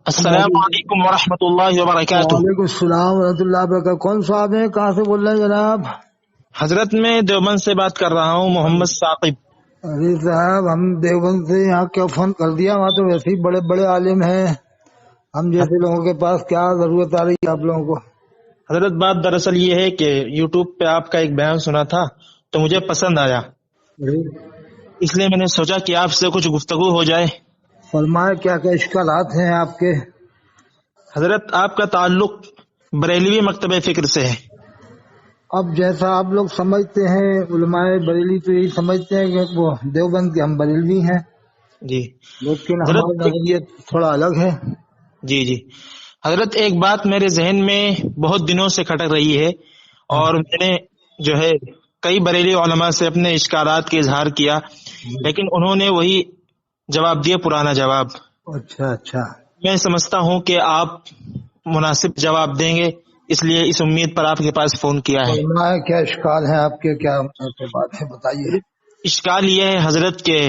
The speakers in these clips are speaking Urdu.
السلام علیکم ورحمۃ اللہ وبرکاتہ۔ وعلیکم السلام ورحمۃ اللہ وبرکاتہ۔ کون صاحب ہیں؟ کہاں سے بول رہے ہیں جناب؟ حضرت میں دیوبند سے بات کر رہا ہوں، محمد ثاقب۔ ارے صاحب، ہم دیوبند سے یہاں کیا فون کر دیا؟ وہاں تو ویسے ہی بڑے بڑے عالم ہیں، ہم جیسے لوگوں کے پاس کیا ضرورت آ رہی ہے آپ لوگوں کو؟ حضرت بات دراصل یہ ہے کہ یوٹیوب پہ آپ کا ایک بیان سنا تھا تو مجھے پسند آیا، اس لیے میں نے سوچا کہ آپ سے کچھ گفتگو ہو جائے۔ فرمائے کیا کیا اشکالات ہیں آپ کے؟ حضرت آپ کا تعلق بریلوی مکتب فکر سے ہے۔ اب جیسا آپ لوگ سمجھتے ہیں، علماء بریلی تو یہی سمجھتے ہیں کہ وہ دیوبند کے ہم بریلوی ہیں، جی لیکن حضرت، ہمارا نظریہ تھوڑا الگ ہے۔ جی حضرت، ایک بات میرے ذہن میں بہت دنوں سے کھٹک رہی ہے، اور میں نے جو ہے کئی بریلی علماء سے اپنے اشکالات کے اظہار کیا، لیکن انہوں نے وہی جواب دیا، پرانا جواب۔ اچھا، میں سمجھتا ہوں کہ آپ مناسب جواب دیں گے، اس لیے اس امید پر آپ کے پاس فون کیا ہے۔ فرمائے کیا اشکال ہیں آپ کے؟ کیا بات ہے بتائیے۔ اشکال یہ ہے حضرت کہ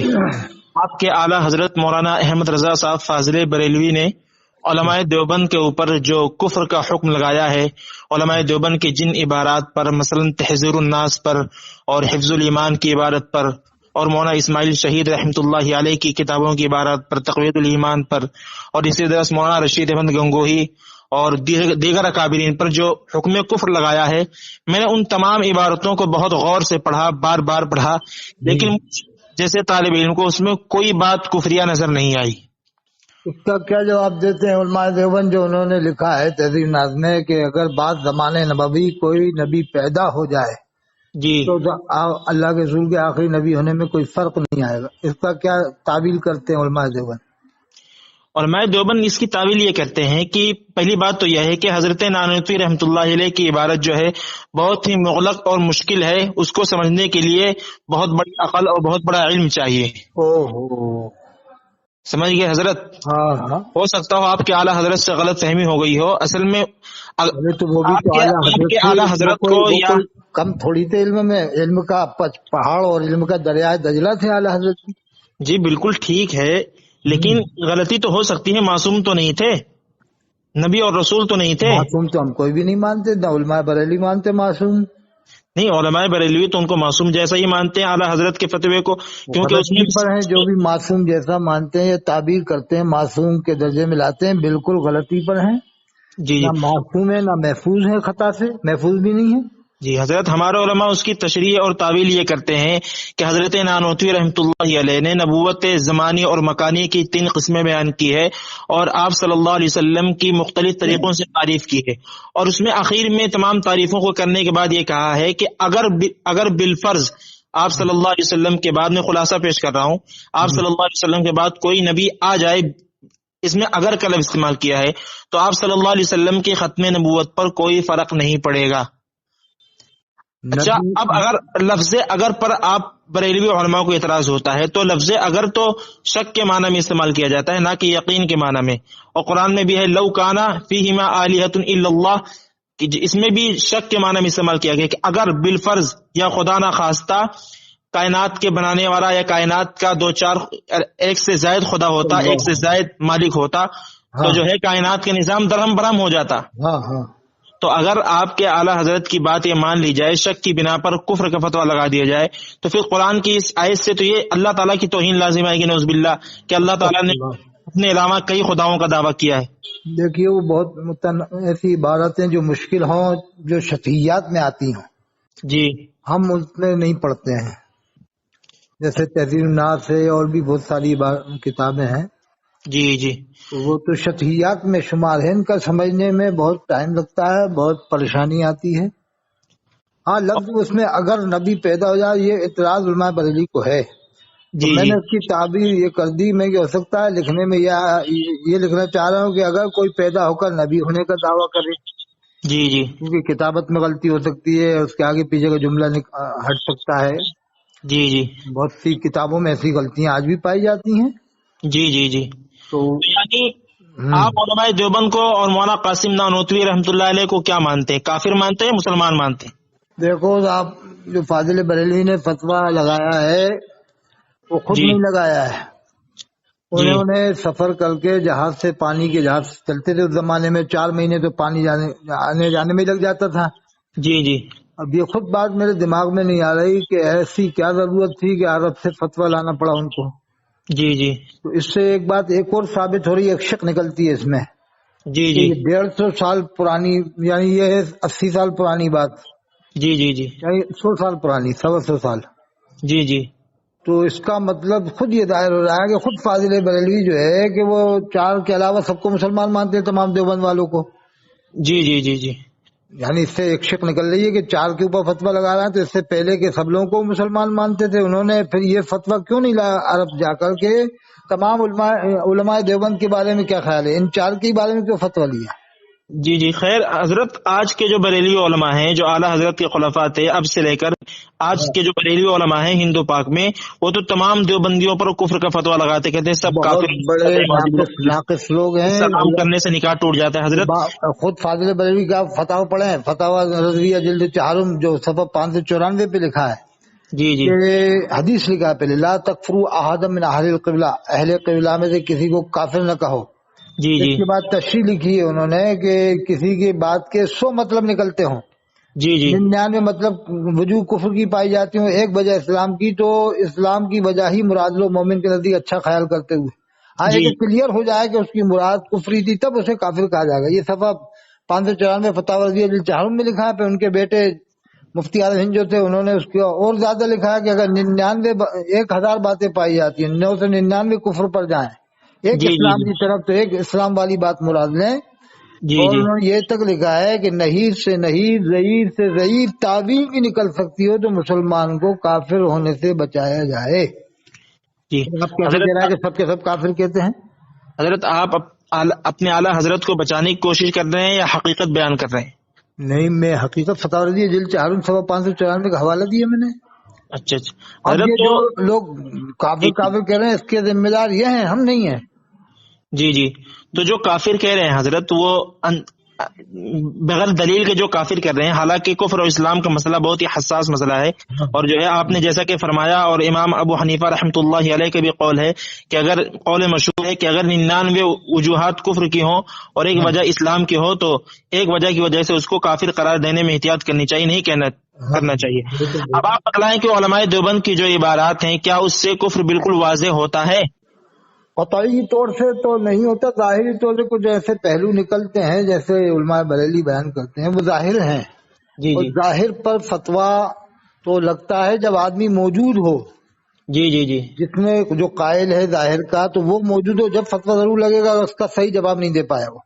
آپ کے اعلیٰ حضرت مولانا احمد رضا صاحب فاضل بریلوی نے علماء دیوبند کے اوپر جو کفر کا حکم لگایا ہے، علماء دیوبند کے جن عبارات پر، مثلا تحذیر الناس پر اور حفظ الایمان کی عبارت پر، اور مولانا اسماعیل شہید رحمۃ اللہ علیہ کی کتابوں کی عبارات پر، تقویت الایمان پر، اور اسی طرح مولانا رشید احمد گنگوہی اور دیگر اکابرین پر جو حکم کفر لگایا ہے، میں نے ان تمام عبارتوں کو بہت غور سے پڑھا، بار بار پڑھا، لیکن جیسے طالب علم کو اس میں کوئی بات کفریہ نظر نہیں آئی۔ اس کا کیا جواب دیتے ہیں علماء دیوبند جو انہوں نے لکھا ہے تہذیب ناز میں کہ اگر بعد زمانے نبوی کوئی نبی پیدا ہو جائے جی تو اللہ کے رسول کے آخری نبی ہونے میں کوئی فرق نہیں آئے گا؟ اس کا کیا تعبیر کرتے ہیں علماء دیوبند؟ علماء دیوبند اس کی تعویل یہ کرتے ہیں کہ پہلی بات تو یہ ہے کہ حضرت نانوتوی رحمۃ اللہ علیہ کی عبارت جو ہے بہت ہی مغلق اور مشکل ہے، اس کو سمجھنے کے لیے بہت بڑی عقل اور بہت بڑا علم چاہیے۔ سمجھ گئے حضرت؟ ہاں، ہو سکتا ہو آپ کے اعلیٰ حضرت سے غلط فہمی ہو گئی ہو، اصل میں تو وہ بھی تو آپ کے اعلیٰ حضرت کو یا کوئی کم تھوڑی تھے علم میں، علم کا پہاڑ اور علم کا دریائے دجلہ تھے اعلیٰ حضرت کی۔ جی بالکل ٹھیک ہے، لیکن غلطی تو ہو سکتی ہے، معصوم تو نہیں تھے، نبی اور رسول تو نہیں تھے۔ معصوم تو ہم کوئی بھی نہیں مانتے، نہ علماء بریلی مانتے معصوم۔ نہیں، علماء بریلوی تو ان کو معصوم جیسا ہی مانتے ہیں اعلیٰ حضرت کے فتوے کو، کیونکہ اس میں غلطی پر ہیں جو بھی معصوم جیسا مانتے ہیں یا تعبیر کرتے ہیں، معصوم کے درجے میں لاتے ہیں، بالکل غلطی پر ہیں۔ جی نہ معصوم ہے نہ محفوظ ہے، خطا سے محفوظ بھی نہیں ہے۔ جی حضرت، ہمارے علماء اس کی تشریح اور تعویل یہ کرتے ہیں کہ حضرت نانوتوی رحمۃ اللہ علیہ نے نبوت زمانی اور مکانی کی 3 قسمیں بیان کی ہے، اور آپ صلی اللہ علیہ وسلم کی مختلف طریقوں سے تعریف کی ہے، اور اس میں آخر میں تمام تعریفوں کو کرنے کے بعد یہ کہا ہے کہ اگر بالفرض آپ صلی اللہ علیہ وسلم کے بعد، میں خلاصہ پیش کر رہا ہوں، آپ صلی اللہ علیہ وسلم کے بعد کوئی نبی آ جائے، اس میں اگر کا لفظ استعمال کیا ہے، تو آپ صلی اللہ علیہ وسلم کی ختم نبوت پر کوئی فرق نہیں پڑے گا۔ اچھا، اب اگر لفظ اگر پر آپ بریلوی علماء کو اعتراض ہوتا ہے تو لفظ اگر تو شک کے معنی میں استعمال کیا جاتا ہے، نہ کہ یقین کے معنی میں، اور قرآن میں بھی ہے لو کانا فیہما آلہۃ الا اللہ، اس میں بھی شک کے معنی میں استعمال کیا گیا کہ اگر بالفرض یا خدا نہ خواستہ کائنات کے بنانے والا یا کائنات کا 2-4 ایک سے زائد خدا ہوتا، ایک سے زائد مالک ہوتا، تو جو ہے کائنات کے نظام درہم برہم ہو جاتا۔ تو اگر آپ کے اعلیٰ حضرت کی بات یہ مان لی جائے، شک کی بنا پر کفر کا فتویٰ لگا دیا جائے، تو پھر قرآن کی اس آیت سے تو یہ اللہ تعالیٰ کی توہین لازم آئے گی، نعوذ باللہ، کہ اللہ تعالیٰ نے اپنے علاوہ کئی خداؤں کا دعویٰ کیا ہے۔ دیکھیے، وہ بہت ایسی عبارتیں جو مشکل ہوں، جو شفیعات میں آتی ہوں، جی ہم اس میں نہیں پڑھتے ہیں، جیسے تحذیر الناس ہے اور بھی بہت ساری کتابیں ہیں، جی وہ تو شفیعات میں شمار ہے، ان کا سمجھنے میں بہت ٹائم لگتا ہے، بہت پریشانی آتی ہے۔ ہاں، لفظ اس میں اگر نبی پیدا ہو جائے، یہ اعتراض علماء بریلی کو ہے، تو میں نے اس کی تعبیر یہ کر دی میں کہ ہو سکتا ہے لکھنے میں یہ لکھنا چاہ رہا ہوں کہ اگر کوئی پیدا ہو کر نبی ہونے کا دعویٰ کرے، جی کیونکہ کتابت میں غلطی ہو سکتی ہے، اس کے آگے پیچھے کا جملہ ہٹ سکتا ہے، جی بہت سی کتابوں میں ایسی غلطیاں آج بھی پائی جاتی ہیں۔ جی تو یعنی آپ علماء دیوبند کو اور مولانا قاسم نانوتوی رحمۃ اللہ علیہ کو کیا مانتے ہیں؟ کافر مانتے ہیں، مسلمان مانتے ہیں؟ دیکھو، آپ جو فاضل بریلوی نے فتویٰ لگایا ہے وہ خود نہیں لگایا ہے، انہوں نے سفر کر کے جہاز سے، پانی کے جہاز چلتے تھے اس زمانے میں، 4 مہینے تو پانی آنے جانے میں لگ جاتا تھا۔ جی جی اب یہ خود بات میرے دماغ میں نہیں آ رہی کہ ایسی کیا ضرورت تھی کہ عرب سے فتویٰ لانا پڑا ان کو۔ جی جی تو اس سے ایک بات ایک اور ثابت ہو رہی ہے، ایک شک نکلتی ہے اس میں جی کہ جی یہ 150 سال پرانی، یعنی یہ ہے 80 سال پرانی بات، جی جی جی یعنی 100 سال پرانی، 125 سال۔ جی جی تو اس کا مطلب خود یہ ظاہر ہو رہا ہے کہ خود فاضل بریلوی جو ہے کہ وہ 4 کے علاوہ سب کو مسلمان مانتے ہیں، تمام دیوبند والوں کو۔ جی جی جی جی یعنی اس سے ایک شک نکل رہی ہے کہ 4 کے اوپر فتویٰ لگا رہا ہے، تو اس سے پہلے کے سب لوگوں کو مسلمان مانتے تھے، انہوں نے پھر یہ فتویٰ کیوں نہیں لایا عرب جا کر کے تمام علماء دیوبند کے بارے میں کیا خیال ہے، ان 4 کے بارے میں کیوں فتویٰ لیا؟ جی جی خیر حضرت، آج کے جو بریلوی علماء ہیں، جو اعلیٰ حضرت کے خلفاء تھے اب سے لے کر آج کے جو بریلوی علماء ہیں ہندو پاک میں، وہ تو تمام دیوبندیوں پر کفر کا فتویٰ لگاتے، کہتے ہیں سب بہت کافر، بڑے ناقص لوگ ہیں۔ سلام کرنے سے نکاح ٹوٹ جاتا ہے حضرت۔ خود فاضل بریلوی کا فتاوی پڑھیں، فتاوی رضویہ جلد 4 جو صفحہ 594 پہ لکھا ہے جی جی کہ حدیث لکھا ہے پہلے، لا تکفروا احد من اہل القبلہ، اہل قبلہ میں سے کسی کو کافر نہ کہو۔ جی اس جی کے بعد تشریح لکھی ہے انہوں نے کہ کسی کی بات کے 100 مطلب نکلتے ہوں، جی جی 99 مطلب وجوہ کفر کی پائی جاتی ہوں، ایک وجہ اسلام کی، تو اسلام کی وجہ ہی مراد لو مومن کے نزدیک اچھا خیال کرتے ہوئے۔ ہاں جی یہ کلیئر ہو جائے کہ اس کی مراد کفری تھی تب اسے کافر کہا جائے گا۔ یہ صفحہ 594 فتاوی رضویہ جلد 4 میں لکھا ہے۔ پھر ان کے بیٹے مفتی اعظم ہند جو تھے انہوں نے اس کو اور زیادہ لکھا ہے کہ اگر 1000 باتیں پائی جاتی ہیں، 999 کفر پر جائیں، ایک جی جی اسلام کی طرف، تو ایک اسلام والی بات مراد لیں۔ جی اور جی انہوں نے یہ تک لکھا ہے کہ نحیف سے نحیف، ضعیف سے ضعیف تعویل بھی نکل سکتی ہو تو مسلمان کو کافر ہونے سے بچایا جائے۔ جی اب کیسے کہہ رہا ہے کہ سب کے سب کافر کہتے ہیں؟ حضرت آپ اپنے اعلیٰ حضرت کو بچانے کی کوشش کر رہے ہیں یا حقیقت بیان کر رہے ہیں؟ نہیں، میں حقیقت فتاوی رضویہ جلد 4 صفحہ 594 کا حوالہ دیا میں نے۔ اچھا اچھا اب حضرت، یہ تو جو لوگ کافر کافر کہہ رہے ہیں اس کے ذمہ دار یہ ہیں، ہم نہیں ہیں۔ جی جی تو جو کافر کہہ رہے ہیں حضرت، وہ بغیر دلیل کے جو کافر کر رہے ہیں، حالانکہ کفر اور اسلام کا مسئلہ بہت ہی حساس مسئلہ ہے، اور جو ہے آپ نے جیسا کہ فرمایا، اور امام ابو حنیفہ رحمۃ اللہ علیہ کا بھی قول ہے کہ اگر قول مشہور ہے کہ اگر 99 وجوہات کفر کی ہوں اور ایک وجہ اسلام کی ہو، تو ایک وجہ کی وجہ سے اس کو کافر قرار دینے میں احتیاط کرنی چاہیے، نہیں کرنا چاہیے۔ اب آپ بتلائیں کہ علماء دیوبند کی جو عبارات ہیں، کیا اس سے کفر بالکل واضح ہوتا ہے؟ قطعی طور سے تو نہیں ہوتا، ظاہری طور سے کچھ ایسے پہلو نکلتے ہیں جیسے علماء بریلی بیان کرتے ہیں، وہ ظاہر ہیں۔ جی اور جی ظاہر پر فتویٰ تو لگتا ہے جب آدمی موجود ہو، جی جی جی جس میں جو قائل ہے ظاہر کا، تو وہ موجود ہو، جب فتویٰ ضرور لگے گا اس کا صحیح جواب نہیں دے پایا وہ۔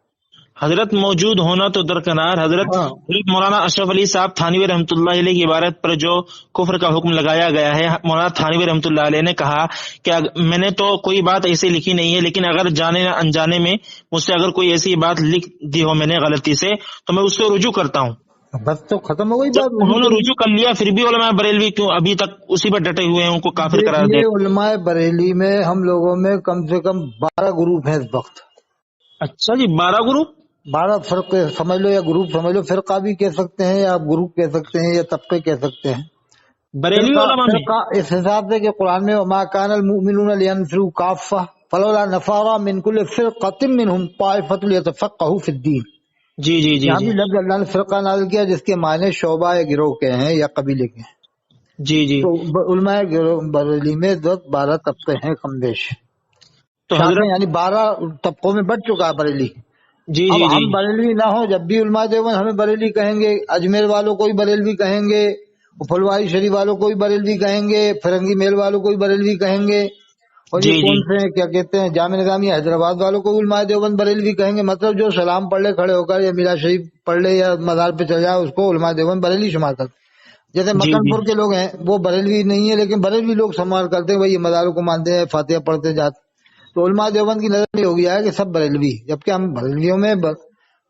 حضرت موجود ہونا تو درکنار، حضرت ہاں، مولانا اشرف علی صاحب تھانوی رحمۃ اللہ علیہ کی عبارت پر جو کفر کا حکم لگایا گیا ہے، مولانا تھانوی رحمۃ اللہ علیہ نے کہا کہ میں نے تو کوئی بات ایسے لکھی نہیں ہے، لیکن اگر جانے یا انجانے میں مجھ سے اگر کوئی ایسی بات لکھ دی ہو میں نے غلطی سے، تو میں اس سے رجوع کرتا ہوں۔ بس تو ختم ہو گئی بات۔ جب انہوں نے رجوع کر لیا پھر بھی علماء بریلوی کیوں ابھی تک اسی پر ڈٹے ہوئے ہیں، ان کو کافر قرار دے؟ دیکھیے، علماء بریلی میں ہم لوگوں میں کم سے کم 12 گروپ ہیں اس وقت۔ اچھا جی، 12 گروپ؟ 12 فرقے سمجھ لو، یا گروپ سمجھ لو، فرقہ بھی کہہ سکتے ہیں، یا آپ گروپ کہہ سکتے ہیں، یا طبقے کہہ سکتے ہیں۔ بریلوی علماء میں؟ فرقہ اس حساب سے کہ قرآن میں وما كان المؤمنون لينفروا كافة فلولا نفر من كل فرقة منهم طائفة ليتفقهوا في الدين۔ جی جی جی یہاں جی بھی لفظ اللہ نے فرقہ نازل کیا جس کے معنی شعبہ یا گروہ کے ہیں یا قبیلے کے ہیں۔ جی جی تو علماء بریلی میں 12 طبقے ہیں کم بیش، تو شاخیں، حضرت، یعنی 12 طبقوں میں بٹ چکا ہے بریلی۔ جی اب جی جی ہم بریلوی نہ ہو جب بھی علماء دیوبند ہمیں بریلی کہیں گے، اجمیر والوں کو بھی بریلوی کہیں گے، پھلواری شریف والوں کو بھی بریلوی کہیں گے، فرنگی محل والوں کو بھی بریلوی کہیں گے، اور جی یہ جی کون سے ہیں کیا کہتے ہیں جامع نظامیہ حیدرآباد والوں کو بھی علماء دیوبند بریلوی کہیں گے۔ مطلب جو سلام پڑھ لے کھڑے ہو کر، یا میرا شریف پڑھ لے، یا مزار پہ چل جائے، اس کو علماء دیوبند بریلوی شمار کرتے ہیں۔ جیسے جی مکن جی پور کے لوگ ہیں وہ بریلوی نہیں ہے لیکن بریلوی لوگ شمار کرتے ہیں، وہی مزاروں کو مانتے ہیں، فاتحہ پڑھتے جاتے۔ تو علماء دیوبند کی نظر یہ ہو گیا ہے کہ سب بریلوی، جبکہ ہم بریلویوں میں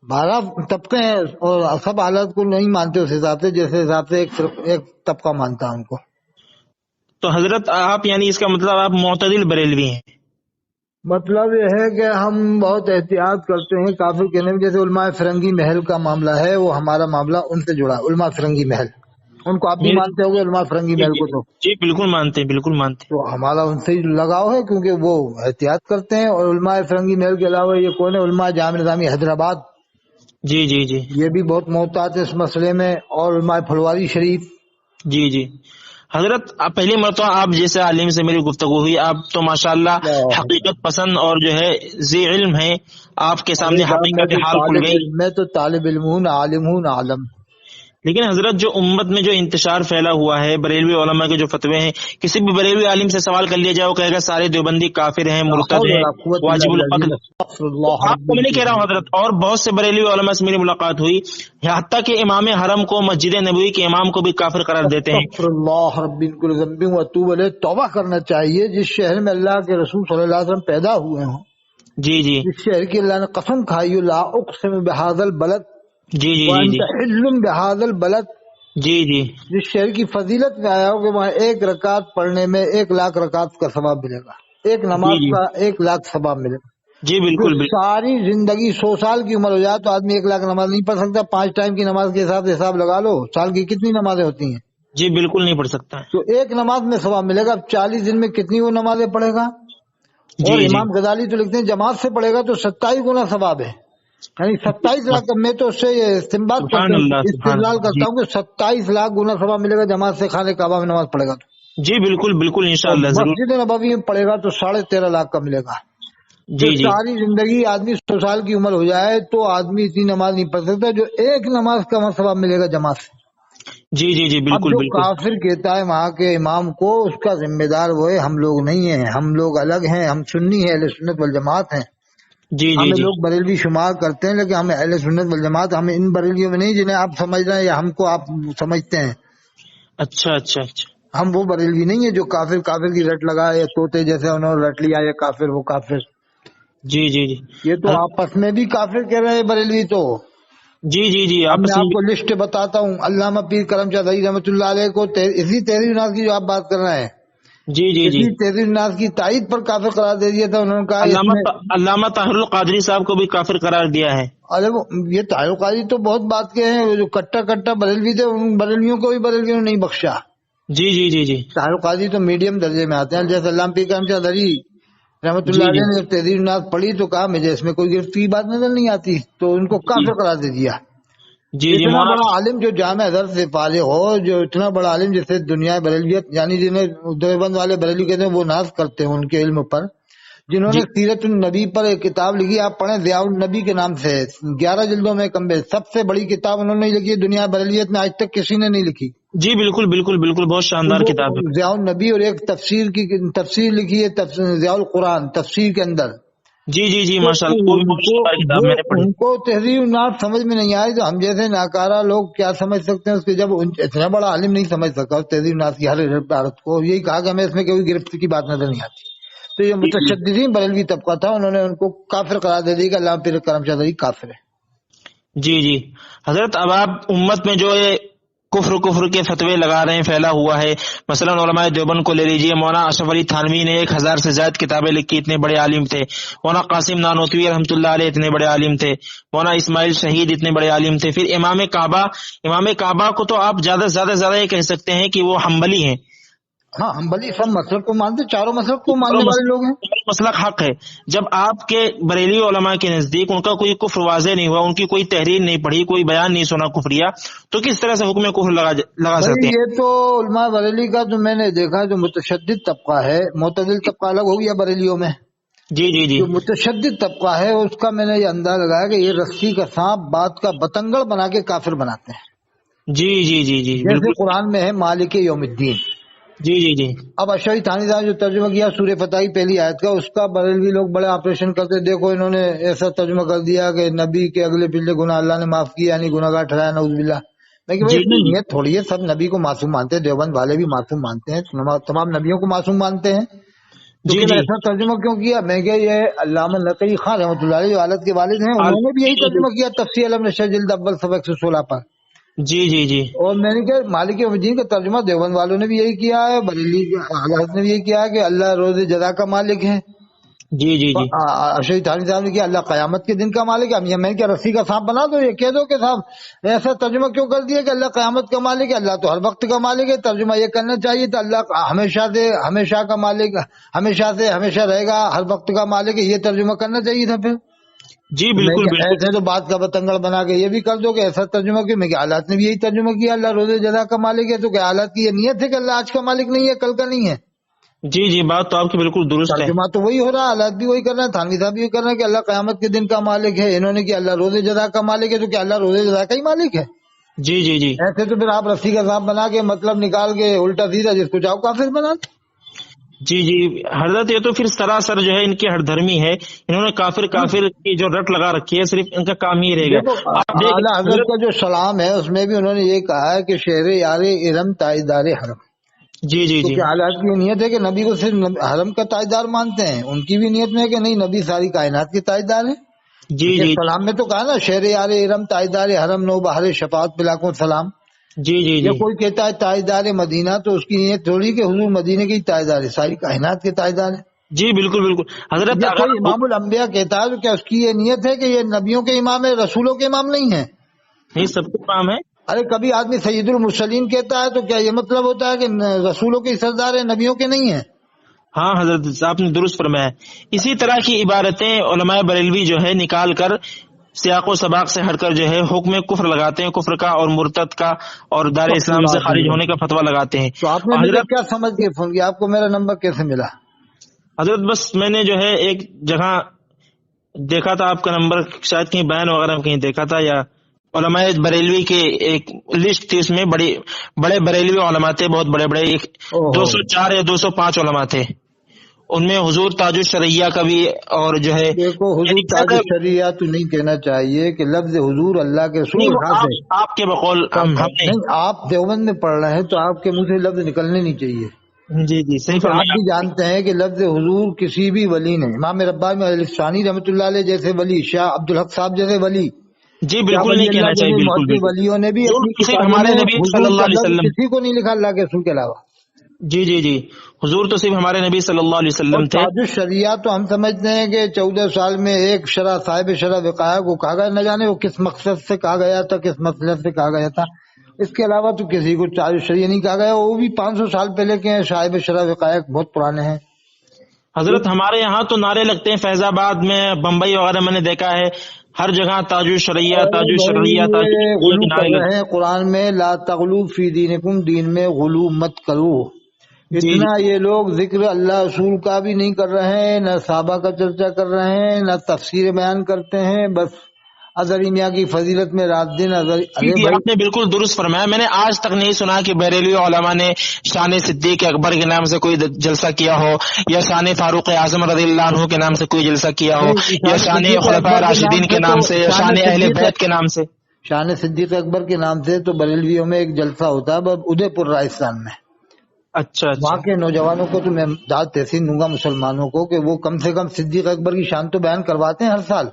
12 طبقے ہیں اور سب حالات کو نہیں مانتے اس حساب سے جیسے حساب سے ایک طبقہ مانتا ہے ان کو۔ تو حضرت آپ یعنی اس کا مطلب آپ معتدل بریلوی ہیں؟ مطلب یہ ہے کہ ہم بہت احتیاط کرتے ہیں کافر کہنے میں، جیسے علماء فرنگی محل کا معاملہ ہے، وہ ہمارا معاملہ ان سے جڑا، علماء فرنگی محل ان کو آپ بھی مانتے ہو گے علماء فرنگی محل کو؟ تو جی بالکل مانتے ہیں، بالکل مانتے ہیں۔ تو ہمارا ان سے لگاؤ ہے کیونکہ وہ احتیاط کرتے ہیں۔ اور علماء فرنگی محل کے علاوہ یہ کون ہے؟ علماء جامع نظامی حیدرآباد، جی جی جی یہ بھی بہت محتاط ہے اس مسئلے میں، اور علماء پھلواری شریف۔ جی جی حضرت، پہلی مرتبہ آپ جیسے عالم سے میری گفتگو ہوئی، آپ تو ماشاءاللہ حقیقت پسند اور جو ہے ذی علم ہیں، آپ کے سامنے حقیقت حال کھل گئی۔ میں تو طالب علم ہوں، نہ عالم ہوں، نہ عالم۔ لیکن حضرت جو امت میں جو انتشار پھیلا ہوا ہے، بریلوی علماء کے جو فتوے ہیں، کسی بھی بریلوی عالم سے سوال کر لیا جائے وہ کہے گا سارے دیوبندی کافر ہیں، مرتد ہیں، واجب القتل۔ آپ کو میں نہیں کہہ رہا ہوں حضرت، اور بہت سے بریلوی علماء سے میری ملاقات ہوئی، حتیٰ کہ امام حرم کو، مسجد نبوی کے امام کو بھی کافر قرار دیتے ہیں۔ اللہ رب کل ذنب و اتوب الیہ، توبہ کرنا چاہیے۔ جس شہر میں اللہ کے رسول صلی اللہ علیہ وسلم پیدا ہوئے ہوں، جی جی جس شہر کی اللہ نے قسم کھائی، لا اقسم بہذا البلد جی جی جی وانت حل بہذا البلد، جی جی جس شہر کی فضیلت میں آیا ہو کہ وہاں ایک رکعت پڑھنے میں 1,00,000 رکعت کا ثواب ملے گا، ایک نماز کا 1,00,000 ثواب ملے گا۔ جی بالکل بالکل ساری زندگی 100 سال کی عمر ہو جائے تو آدمی 1,00,000 نماز نہیں پڑھ سکتا۔ 5 ٹائم کی نماز کے حساب لگا لو، سال کی کتنی نمازیں ہوتی ہیں؟ جی بالکل نہیں پڑھ سکتا ہے۔ تو ایک نماز میں ثواب ملے گا۔ اب 40 دن میں کتنی وہ نمازیں پڑھے گا؟ اور جی جی امام غزالی تو لکھتے ہیں جماعت سے پڑھے گا تو 27 گنا ثواب ہے، یعنی 27 لاکھ۔ میں تو اس سے یہ استنباط سبحان اللہ، سبحان استدلال اللہ۔ کرتا ہوں کہ 27 لاکھ گنا ثواب ملے گا جماعت سے خانہ کعبہ میں نماز پڑھے گا تو۔ جی بالکل بالکل اور انشاءاللہ ضرور۔ مسجد نبوی میں پڑھے گا تو 13.5 لاکھ کا ملے گا۔ جی جو جی ساری زندگی آدمی 100 سال کی عمر ہو جائے تو آدمی اتنی نماز نہیں پڑھ سکتا جو ایک نماز کا ثواب ملے گا جماعت سے۔ جی جی جی اب بالکل جو بالکل کافر کہتا ہے وہاں کے امام کو، اس کا ذمہ دار وہ ہے، ہم لوگ نہیں ہیں، ہم لوگ الگ ہیں، ہم سنی ہیں، اہل سنت والجماعت ہیں۔ جی جی ہمیں جی لوگ بریلوی شمار کرتے ہیں لیکن ہم اہل سنت والجماعت، ہم ان بریلیوں میں نہیں جنہیں آپ سمجھ رہے ہیں یا ہم کو آپ سمجھتے ہیں۔ اچھا اچھا اچھا ہم وہ بریلوی نہیں ہے جو کافر کافر کی رٹ لگائے، یا طوطے جیسے انہوں نے رٹ لیا، یا کافر وہ کافر۔ جی جی جی یہ تو آپس میں بھی کافر کہہ رہے ہیں بریلوی تو۔ جی جی جی اب میں آپس آپ میں کو لسٹ بتاتا ہوں۔ علامہ پیر کرم چند رحمۃ اللہ علیہ کو اسی تحریر الناس کی جو آپ بات کر رہے ہیں، جی جی جی اسی تحریر الناس کی تائید پر کافر قرار دے دیا تھا۔ انہوں نے کہا اس میں علامہ طاہر القادری صاحب کو بھی کافر قرار دیا ہے۔ ارے یہ طاہر القادری تو بہت بات کے ہیں، وہ جو کٹا کٹا بریلوی تھے ان بریلویوں کو بھی بریلویوں نے نہیں بخشا۔ جی جی جی جی طاہر القادری تو میڈیم درجے میں آتے ہیں۔ جیسے علامہ پیر کرم چند رحمۃ اللہ جی علیہ جی نے جب تحریر الناس پڑھی تو کہا مجھے اس میں کوئی گرفت کی بات نظر نہیں آتی، تو ان کو کافر قرار دے دیا۔ جی جی اتنا مولانا بڑا عالم جو جامع ازہر سے فارغ ہو، جو اتنا بڑا عالم جسے دنیا بریلیت یعنی جنہیں دیوبند والے بریلی کہتے ہیں وہ ناز کرتے ہیں ان کے علم پر، جنہوں نے جی سیرت النبی پر ایک کتاب لکھی، آپ پڑھیں، ضیاء النبی کے نام سے، 11 جلدوں میں کم بیش، سب سے بڑی کتاب انہوں نے لکھی ہے، دنیا بریلیت میں آج تک کسی نے نہیں لکھی۔ جی بالکل بالکل بالکل بہت شاندار کتاب ہے۔ ضیاء النبی، اور ایک تفسیر لکھی ہے ضیاء القرآن تفسیر کے اندر۔ جی جی جی تو ماشاء اللہ وہ بھی بہت شاندار کتاب میں نے پڑھی۔ ان کو تحریر الناس سمجھ میں نہیں آئی تو ہم جیسے ناکارہ لوگ کیا سمجھ سکتے ہیں اس کے، جب اتنا بڑا عالم نہیں سمجھ سکا تحریر الناس کی ہر عبارت کو، یہی کہا کہ ہمیں اس میں کوئی گرفت کی بات نظر نہیں آتی۔ تو یہ متشددین بریلوی طبقہ تھا، انہوں نے ان کو کافر قرار دے دی کہ علامہ پیر کرم چند کافر ہے۔ جی جی حضرت، اب آپ امت میں جو کفر کے فتوے لگا رہے ہیں، پھیلا ہوا ہے، مثلا علماء دیوبند کو لے لیجئے، مولانا اشرف علی تھانوی نے 1000 سے زائد کتابیں لکھی، اتنے بڑے عالم تھے۔ مولانا قاسم نانوتوی رحمۃ اللہ علیہ اتنے بڑے عالم تھے۔ مولانا اسماعیل شہید اتنے بڑے عالم تھے۔ پھر امام کعبہ کو تو آپ زیادہ یہ کہہ سکتے ہیں کہ وہ حنبلی ہیں۔ ہاں حنبلی سب مسلک کو مانتے، چاروں مسلک کو ماننے والے لوگ ہیں۔ مسلک حق ہے۔ جب آپ کے بریلی علماء کے نزدیک ان کا کوئی کفر واضح نہیں ہوا، ان کی کوئی تحریر نہیں پڑھی، کوئی بیان نہیں سنا کفریہ، تو کس طرح سے حکم کفر لگا سکتے ہیں؟ یہ تو علماء بریلی کا جو میں نے دیکھا جو متشدد طبقہ ہے، معتدل طبقہ الگ ہو گیا بریلیوں میں، جی جی جی جو متشدد طبقہ ہے اس کا میں نے یہ اندازہ لگایا کہ یہ رسی کا سانپ بات کا بتنگڑ بنا کے کافر بناتے ہیں۔ جی جی جی جی جیسے بالکل قرآن میں ہے مالک یوم الدین۔ جی جی جی اب اشعری تھانوی صاحب جو ترجمہ کیا سورہ فتح کی پہلی آیت کا، اس کا بریلوی لوگ بڑے آپریشن کرتے، دیکھو انہوں نے ایسا ترجمہ کر دیا کہ نبی کے اگلے پچھلے گناہ اللہ نے معاف کیا، یعنی گناہگار ٹھہرایا، نعوذ باللہ۔ لیکن جی اس میں جی نیت تھوڑی ہے، سب نبی کو معصوم مانتے ہیں، دیوبند والے بھی معصوم مانتے ہیں، تمام نبیوں کو معصوم مانتے ہیں، تو جی پھر جی ایسا ترجمہ کیوں کیا؟ میں کہ یہ علامہ نقی خان رحمۃ اللہ علیہ جو حالت کے والد ہیں، انہوں نے بھی یہی ترجمہ کیا تفسیر علم نشر جلد اول صفحہ 116 پر۔ جی جی جی اور میں نے کہا مالک یوم الدین کا ترجمہ دیوبند والوں نے بھی یہی کیا ہے، بریلی حضرت نے بھی یہی کیا ہے کہ اللہ روز جزا کا مالک ہے۔ جی جی جی ارشد تھانوی صاحب نے کیا اللہ قیامت کے دن کا مالک ہے. یہ میں کیا رسی کا سانپ بنا دو؟ یہ کہہ دو کہ صاحب ایسا ترجمہ کیوں کر دیا کہ اللہ قیامت کا مالک ہے؟ اللہ تو ہر وقت کا مالک ہے. ترجمہ یہ کرنا چاہیے تھا اللہ ہمیشہ سے ہمیشہ کا مالک، ہمیشہ سے ہمیشہ رہے گا، ہر وقت کا مالک ہے. یہ ترجمہ کرنا چاہیے تھا. پھر جی بالکل بالکل. ایسے تو بات کا بتنگڑ بنا کے یہ بھی کر دو کہ ایسا ترجمہ کیوں؟ میں کہ حالات نے بھی یہی ترجمہ کیا اللہ روز جزا کا مالک ہے. تو کیا حالات کی یہ نیت ہے کہ اللہ آج کا مالک نہیں ہے، کل کا نہیں ہے؟ جی جی بات تو آپ کی بالکل درست ہے. ترجمہ تو وہی ہو رہا ہے، حالات بھی وہی کر رہے ہیں. تھانوی صاحب بھی کر رہے ہیں کہ اللہ قیامت کے دن کا مالک ہے. انہوں نے کہ اللہ روز جزا کا مالک ہے. تو کیا اللہ روز جزا کا ہی مالک ہے؟ جی جی جی ایسے تو پھر آپ رسی کا سانپ بنا کے مطلب نکال کے الٹا سیدھا جس کو چاہو کافر بنا دو. جی جی حضرت یہ تو پھر سراسر جو ہے ان کی ہر دھرمی ہے. انہوں نے کافر کافر کی جو رٹ لگا رکھی ہے، صرف ان کا کام ہی رہے گا. دیکھو آپ اعلیٰ حضرت حضرت کا جو سلام ہے اس میں بھی انہوں نے یہ کہا ہے کہ شہر یار ارم تاجدار حرم. جی جی تو جی کیا حالات کی نیت ہے کہ نبی کو صرف حرم کا تاجدار مانتے ہیں؟ ان کی بھی نیت میں ہے کہ نہیں، نبی ساری کائنات کے تاجدار ہے. جی جی سلام میں تو کہا نا شہر یار ارم تاجدار حرم نو بہار شفاعت پلاکوں سلام. جی جی یا جی کوئی کہتا ہے تاجدار مدینہ تو اس کی نیت تھوڑی کہ حضور مدینہ کے تاجدار ہے، ساری کائنات کے تاجدار ہے. جی بالکل بالکل. حضرت یا اگر کوئی امام الانبیاء کہتا ہے تو کیا اس کی یہ نیت ہے کہ یہ نبیوں کے امام ہے، رسولوں کے امام نہیں ہے؟ نہیں، سب کو کام ہے. ارے کبھی آدمی سید المرسلین کہتا ہے تو کیا یہ مطلب ہوتا ہے کہ رسولوں کے سردار ہیں، نبیوں کے نہیں ہیں؟ ہاں حضرت آپ نے درست فرمایا. اسی طرح کی عبارتیں علماء بریلوی جو ہے نکال کر سیاق و سباق سے ہٹ کر جو ہے حکم کفر لگاتے ہیں، کفر کا اور مرتد کا اور دار اسلام سے خارج ہونے کا فتویٰ لگاتے ہیں. تو آپ نے اور مجھے حضرت کیا سمجھ کے فون کیا؟ آپ کو میرا نمبر کیسے ملا؟ حضرت بس میں نے جو ہے ایک جگہ دیکھا تھا آپ کا نمبر، شاید کہیں بیان وغیرہ میں کہیں دیکھا تھا، یا علماء بریلوی کے ایک لسٹ تھی، اس میں بڑے بریلوی علماء تھے، بہت بڑے بڑے، 204 یا 205 علماء تھے. ان میں حضور تاج الشریعہ کا بھی، اور جو ہے دیکھو حضور تاج الشریعہ تو نہیں کہنا چاہیے کہ لفظ حضور اللہ کے رسول نہیں، خاص ہے. آپ کے بقول ہم نے نہیں، آپ دیوبند میں پڑھ رہے ہیں تو آپ کے منہ سے لفظ نکلنے نہیں چاہیے. جی جی صحیح کیونکہ آپ فرمایا. بھی جانتے ہیں کہ لفظ حضور کسی بھی ولی نے، امام ربانی الثانی رحمۃ اللہ علیہ جیسے ولی، شاہ عبدالحق صاحب جیسے ولی، جی کیا بالکل ولی نہیں اللہ کہنا چاہیے، جیسے بالکل محدث بالکل. ولیوں نے بھی اپنی صرف کتابوں ہمارے میں نبی صلی حضور اللہ کا علیہ لفظ وسلم. کسی کو نہیں لکھا اللہ کے رسول کے علاوہ. جی جی جی حضور تو صرف ہمارے نبی صلی اللہ علیہ اور وسلم تھے. تاج الشریعہ تو ہم سمجھتے ہیں کہ 14 سال میں ایک شرح صاحب شرح وقایہ کو کہا گیا، نہ جانے وہ کس مقصد سے کہا گیا تھا، کس مطلب سے کہا گیا تھا. اس کے علاوہ تو کسی کو تاج الشریعہ نہیں کہا گیا. وہ بھی 500 سال پہلے کے ہیں. صاحب شرح وقایہ بہت پرانے ہیں. حضرت ہمارے یہاں تو نعرے لگتے ہیں، فیض آباد میں، بمبئی وغیرہ میں نے دیکھا ہے، ہر جگہ تاج الشریعہ تاج بھائی الشریعہ تاج یہ الشریعہ غلو کے کر نعرے رہے لگتے ہیں قرآن میں، لا تغلو فی دینکم، دین میں غلو مت کرو. ہیں. جی اتنا جی یہ لوگ ذکر اللہ رسول کا بھی نہیں کر رہے ہیں، نہ صحابہ کا چرچا کر رہے ہیں، نہ تفسیر بیان کرتے ہیں. بس اظہری میاں کی فضیلت میں رات دن جی ارے جی بھائی آپ نے بالکل درست فرمایا. میں نے آج تک نہیں سنا کہ بریلوی علماء نے شان صدیق اکبر کے نام سے کوئی جلسہ کیا ہو، یا شان فاروق اعظم رضی اللہ عنہ کے نام سے کوئی جلسہ کیا ہو، یا شان صدیق خلفاء اکبر کے نام راشدین کے سے نام تو سے، یا شان اہل بیت کے نام سے. شان صدیق اکبر کے نام سے تو بریلویوں میں ایک جلسہ ہوتا ہے ادے پور راجستھان میں. اچھا وہاں اچھا. کے نوجوانوں کو تو میں داد تحسین دوں گا، مسلمانوں کو، کہ وہ کم سے کم صدیق اکبر کی شان تو بیان کرواتے ہیں ہر سال.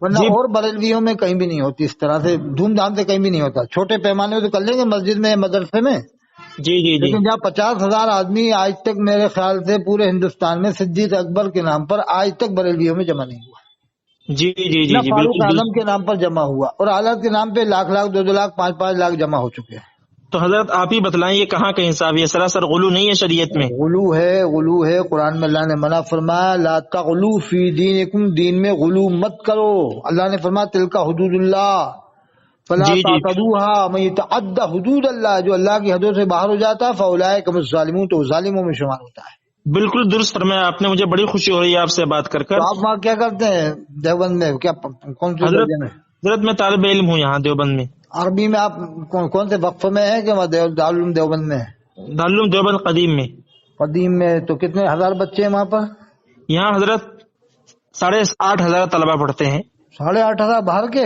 ورنہ جی اور بریلویوں میں کہیں بھی نہیں ہوتی اس طرح سے دھوم دھام سے، کہیں بھی نہیں ہوتا. چھوٹے پیمانے میں تو کر لیں گے مسجد میں مدرسے میں، جی جی جی لیکن جہاں 50,000 آدمی آج تک میرے خیال سے پورے ہندوستان میں صدیق اکبر کے نام پر آج تک بریلویوں میں جمع نہیں ہوا، جی جی نہ جی جی فاروق بالکل اعظم درست. کے نام پر جمع ہوا. اور حالات کے نام پہ لاکھ لاکھ 2 لاکھ 5 لاکھ جمع ہو چکے ہیں. تو حضرت آپ ہی بتلائیں یہ کہاں کا انصاف؟ یہ سراسر غلو نہیں ہے شریعت میں؟ غلو ہے، غلو ہے. قرآن میں اللہ نے منع فرمایا لا تغلو فی دینکم، دین میں غلو مت کرو. اللہ نے فرمایا تلک حدود اللہ فلا جی جی تعتدوها، من یتعد حدود اللہ، جو اللہ کی حدوں سے باہر ہو جاتا ہے فاولئک هم الظالمون، تو ظالموں میں شمار ہوتا ہے. بالکل درست فرمایا آپ نے. مجھے بڑی خوشی ہو رہی ہے آپ سے بات کر تو کر. آپ وہاں کیا کرتے ہیں دیوبند میں؟ کیا کون سے حضرت درجے میں؟ حضرت میں طالب علم ہوں یہاں دیوبند میں. عربی میں آپ کون سے وقف میں ہیں کہ دارالعلوم دیوبند میں؟ دارالعلوم دیوبند قدیم میں. قدیم میں. تو کتنے ہزار بچے ہیں وہاں پر؟ یہاں حضرت 8,500 طلبہ پڑھتے ہیں. 8,500 باہر کے؟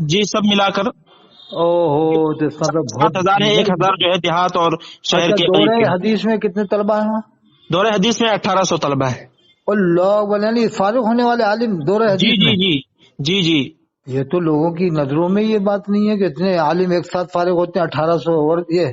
جی سب ملا کر او ہو، تو اس کا تو بہت 7,000 ہے. 1,000 جو ہے دیہات اور شہر اچھا. کے دورہ قریب کے. حدیث میں کتنے طلبہ ہیں وہاں؟ دورہ حدیث میں 1,800 طلبہ ہے. اللہ بلانی فارغ ہونے والے عالم دورہ جی حدیث جی میں؟ جی جی جی یہ تو لوگوں کی نظروں میں یہ بات نہیں ہے کہ اتنے عالم ایک ساتھ فارغ ہوتے ہیں 1,800. اور یہ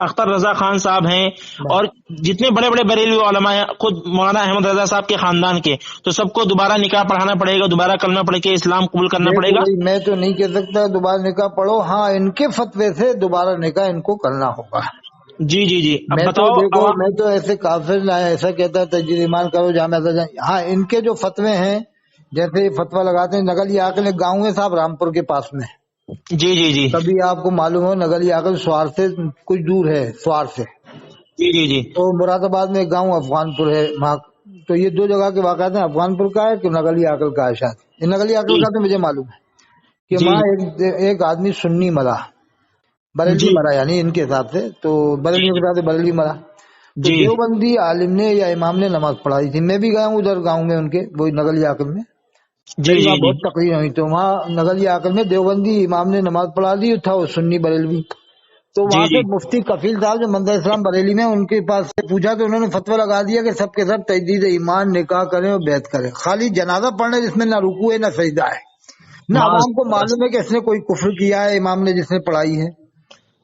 اختر رضا خان صاحب ہیں، اور جتنے بڑے بڑے بریلوی علماء ہیں، خود مولانا احمد رضا صاحب کے خاندان کے، تو سب کو دوبارہ نکاح پڑھانا پڑے گا، دوبارہ کلمہ پڑھ کے اسلام قبول کرنا پڑے گا؟ میں تو نہیں کہہ سکتا دوبارہ نکاح پڑھو، ہاں ان کے فتوے سے دوبارہ نکاح ان کو کرنا ہوگا۔ جی جی جی، اب میں تو بتاؤ، دیکھو، میں تو ایسے کافر نہ ایسا کہتا ہے تجدید ایمان کرو جامعہ جائیں، ہاں ان کے جو فتوے ہیں، جیسے یہ فتویٰ لگاتے ہیں نگلی عاقل گاؤں ہے صاحب رامپور کے پاس میں، جی جی جی کبھی آپ کو معلوم ہو نگلی عاقل سوار سے کچھ دور ہے، سوار سے جی جی جی تو مراد آباد میں ایک گاؤں افغان پور ہے وہاں، تو یہ دو جگہ کے واقعات ہیں، افغان پور کا ہے کہ نگلی عاقل کا ہے، شاید یہ نگلی عاقل کا تو مجھے معلوم ہے کہ جی وہاں ایک آدمی سنی مرا، بریلوی جی مرا، یعنی ان کے حساب سے تو بریلوی کے حساب سے بریلوی مرا، تو جی دیوبندی عالم نے یا امام نے نماز پڑھائی تھی، میں بھی گیا ہوں ادھر گاؤں میں ان کے، وہی نگلی عاقل میں، جی میری جی وہاں جی بہت تقریر ہوئی، تو وہاں نگلی عاقل میں دیوبندی امام نے نماز پڑھا دی تھا، وہ سنی بریلوی، تو جی وہاں سے جی مفتی کفیل صاحب جو منظر اسلام بریلی میں، ان کے پاس سے پوچھا تو انہوں نے فتویٰ لگا دیا کہ سب کے سب تجدید ایمان نکاح کریں اور بیعت کریں، خالی جنازہ پڑھنے جس میں نہ رکوع ہے نہ سجدہ ہے، نہ عوام کو معلوم ہے کہ اس نے کوئی کفر کیا ہے امام نے جس نے پڑھائی ہے،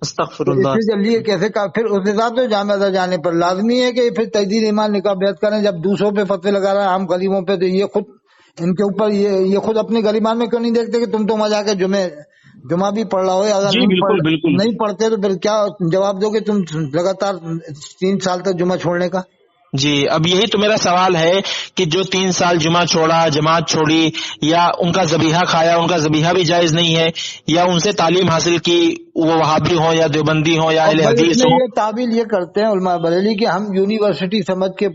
استغفر تو اس اللہ۔ سے جلدی کیسے کا پھر اس کے ساتھ تو جامعہ جانے پر لازمی ہے کہ پھر تجدید ایمان نکاح بیعت کریں، جب دوسروں پہ فتوے لگا رہا ہے عام غریبوں پہ، تو یہ خود ان کے اوپر یہ خود اپنے غریبان میں کیوں نہیں دیکھتے کہ تم تو وہاں جا کے جمعہ بھی پڑھ رہا ہو، اگر جی بالکل بالکل، نہیں پڑھتے تو پھر کیا جواب دو گے تم لگاتار 3 سال تک جمعہ چھوڑنے کا؟ جی اب یہی تو میرا سوال ہے کہ جو 3 سال جمعہ چھوڑا، جماعت چھوڑی، یا ان کا ذبیحہ کھایا، ان کا ذبیحہ بھی جائز نہیں ہے، یا ان سے تعلیم حاصل کی، وہ وہابی ہوں یا دیوبندی ہوں یا اور اہل بھائی اس حدیث میں ہوں؟ یہ تعبیر یہ کرتے ہیں علماء بریلی کہ ہم یونیورسٹی سمجھ کے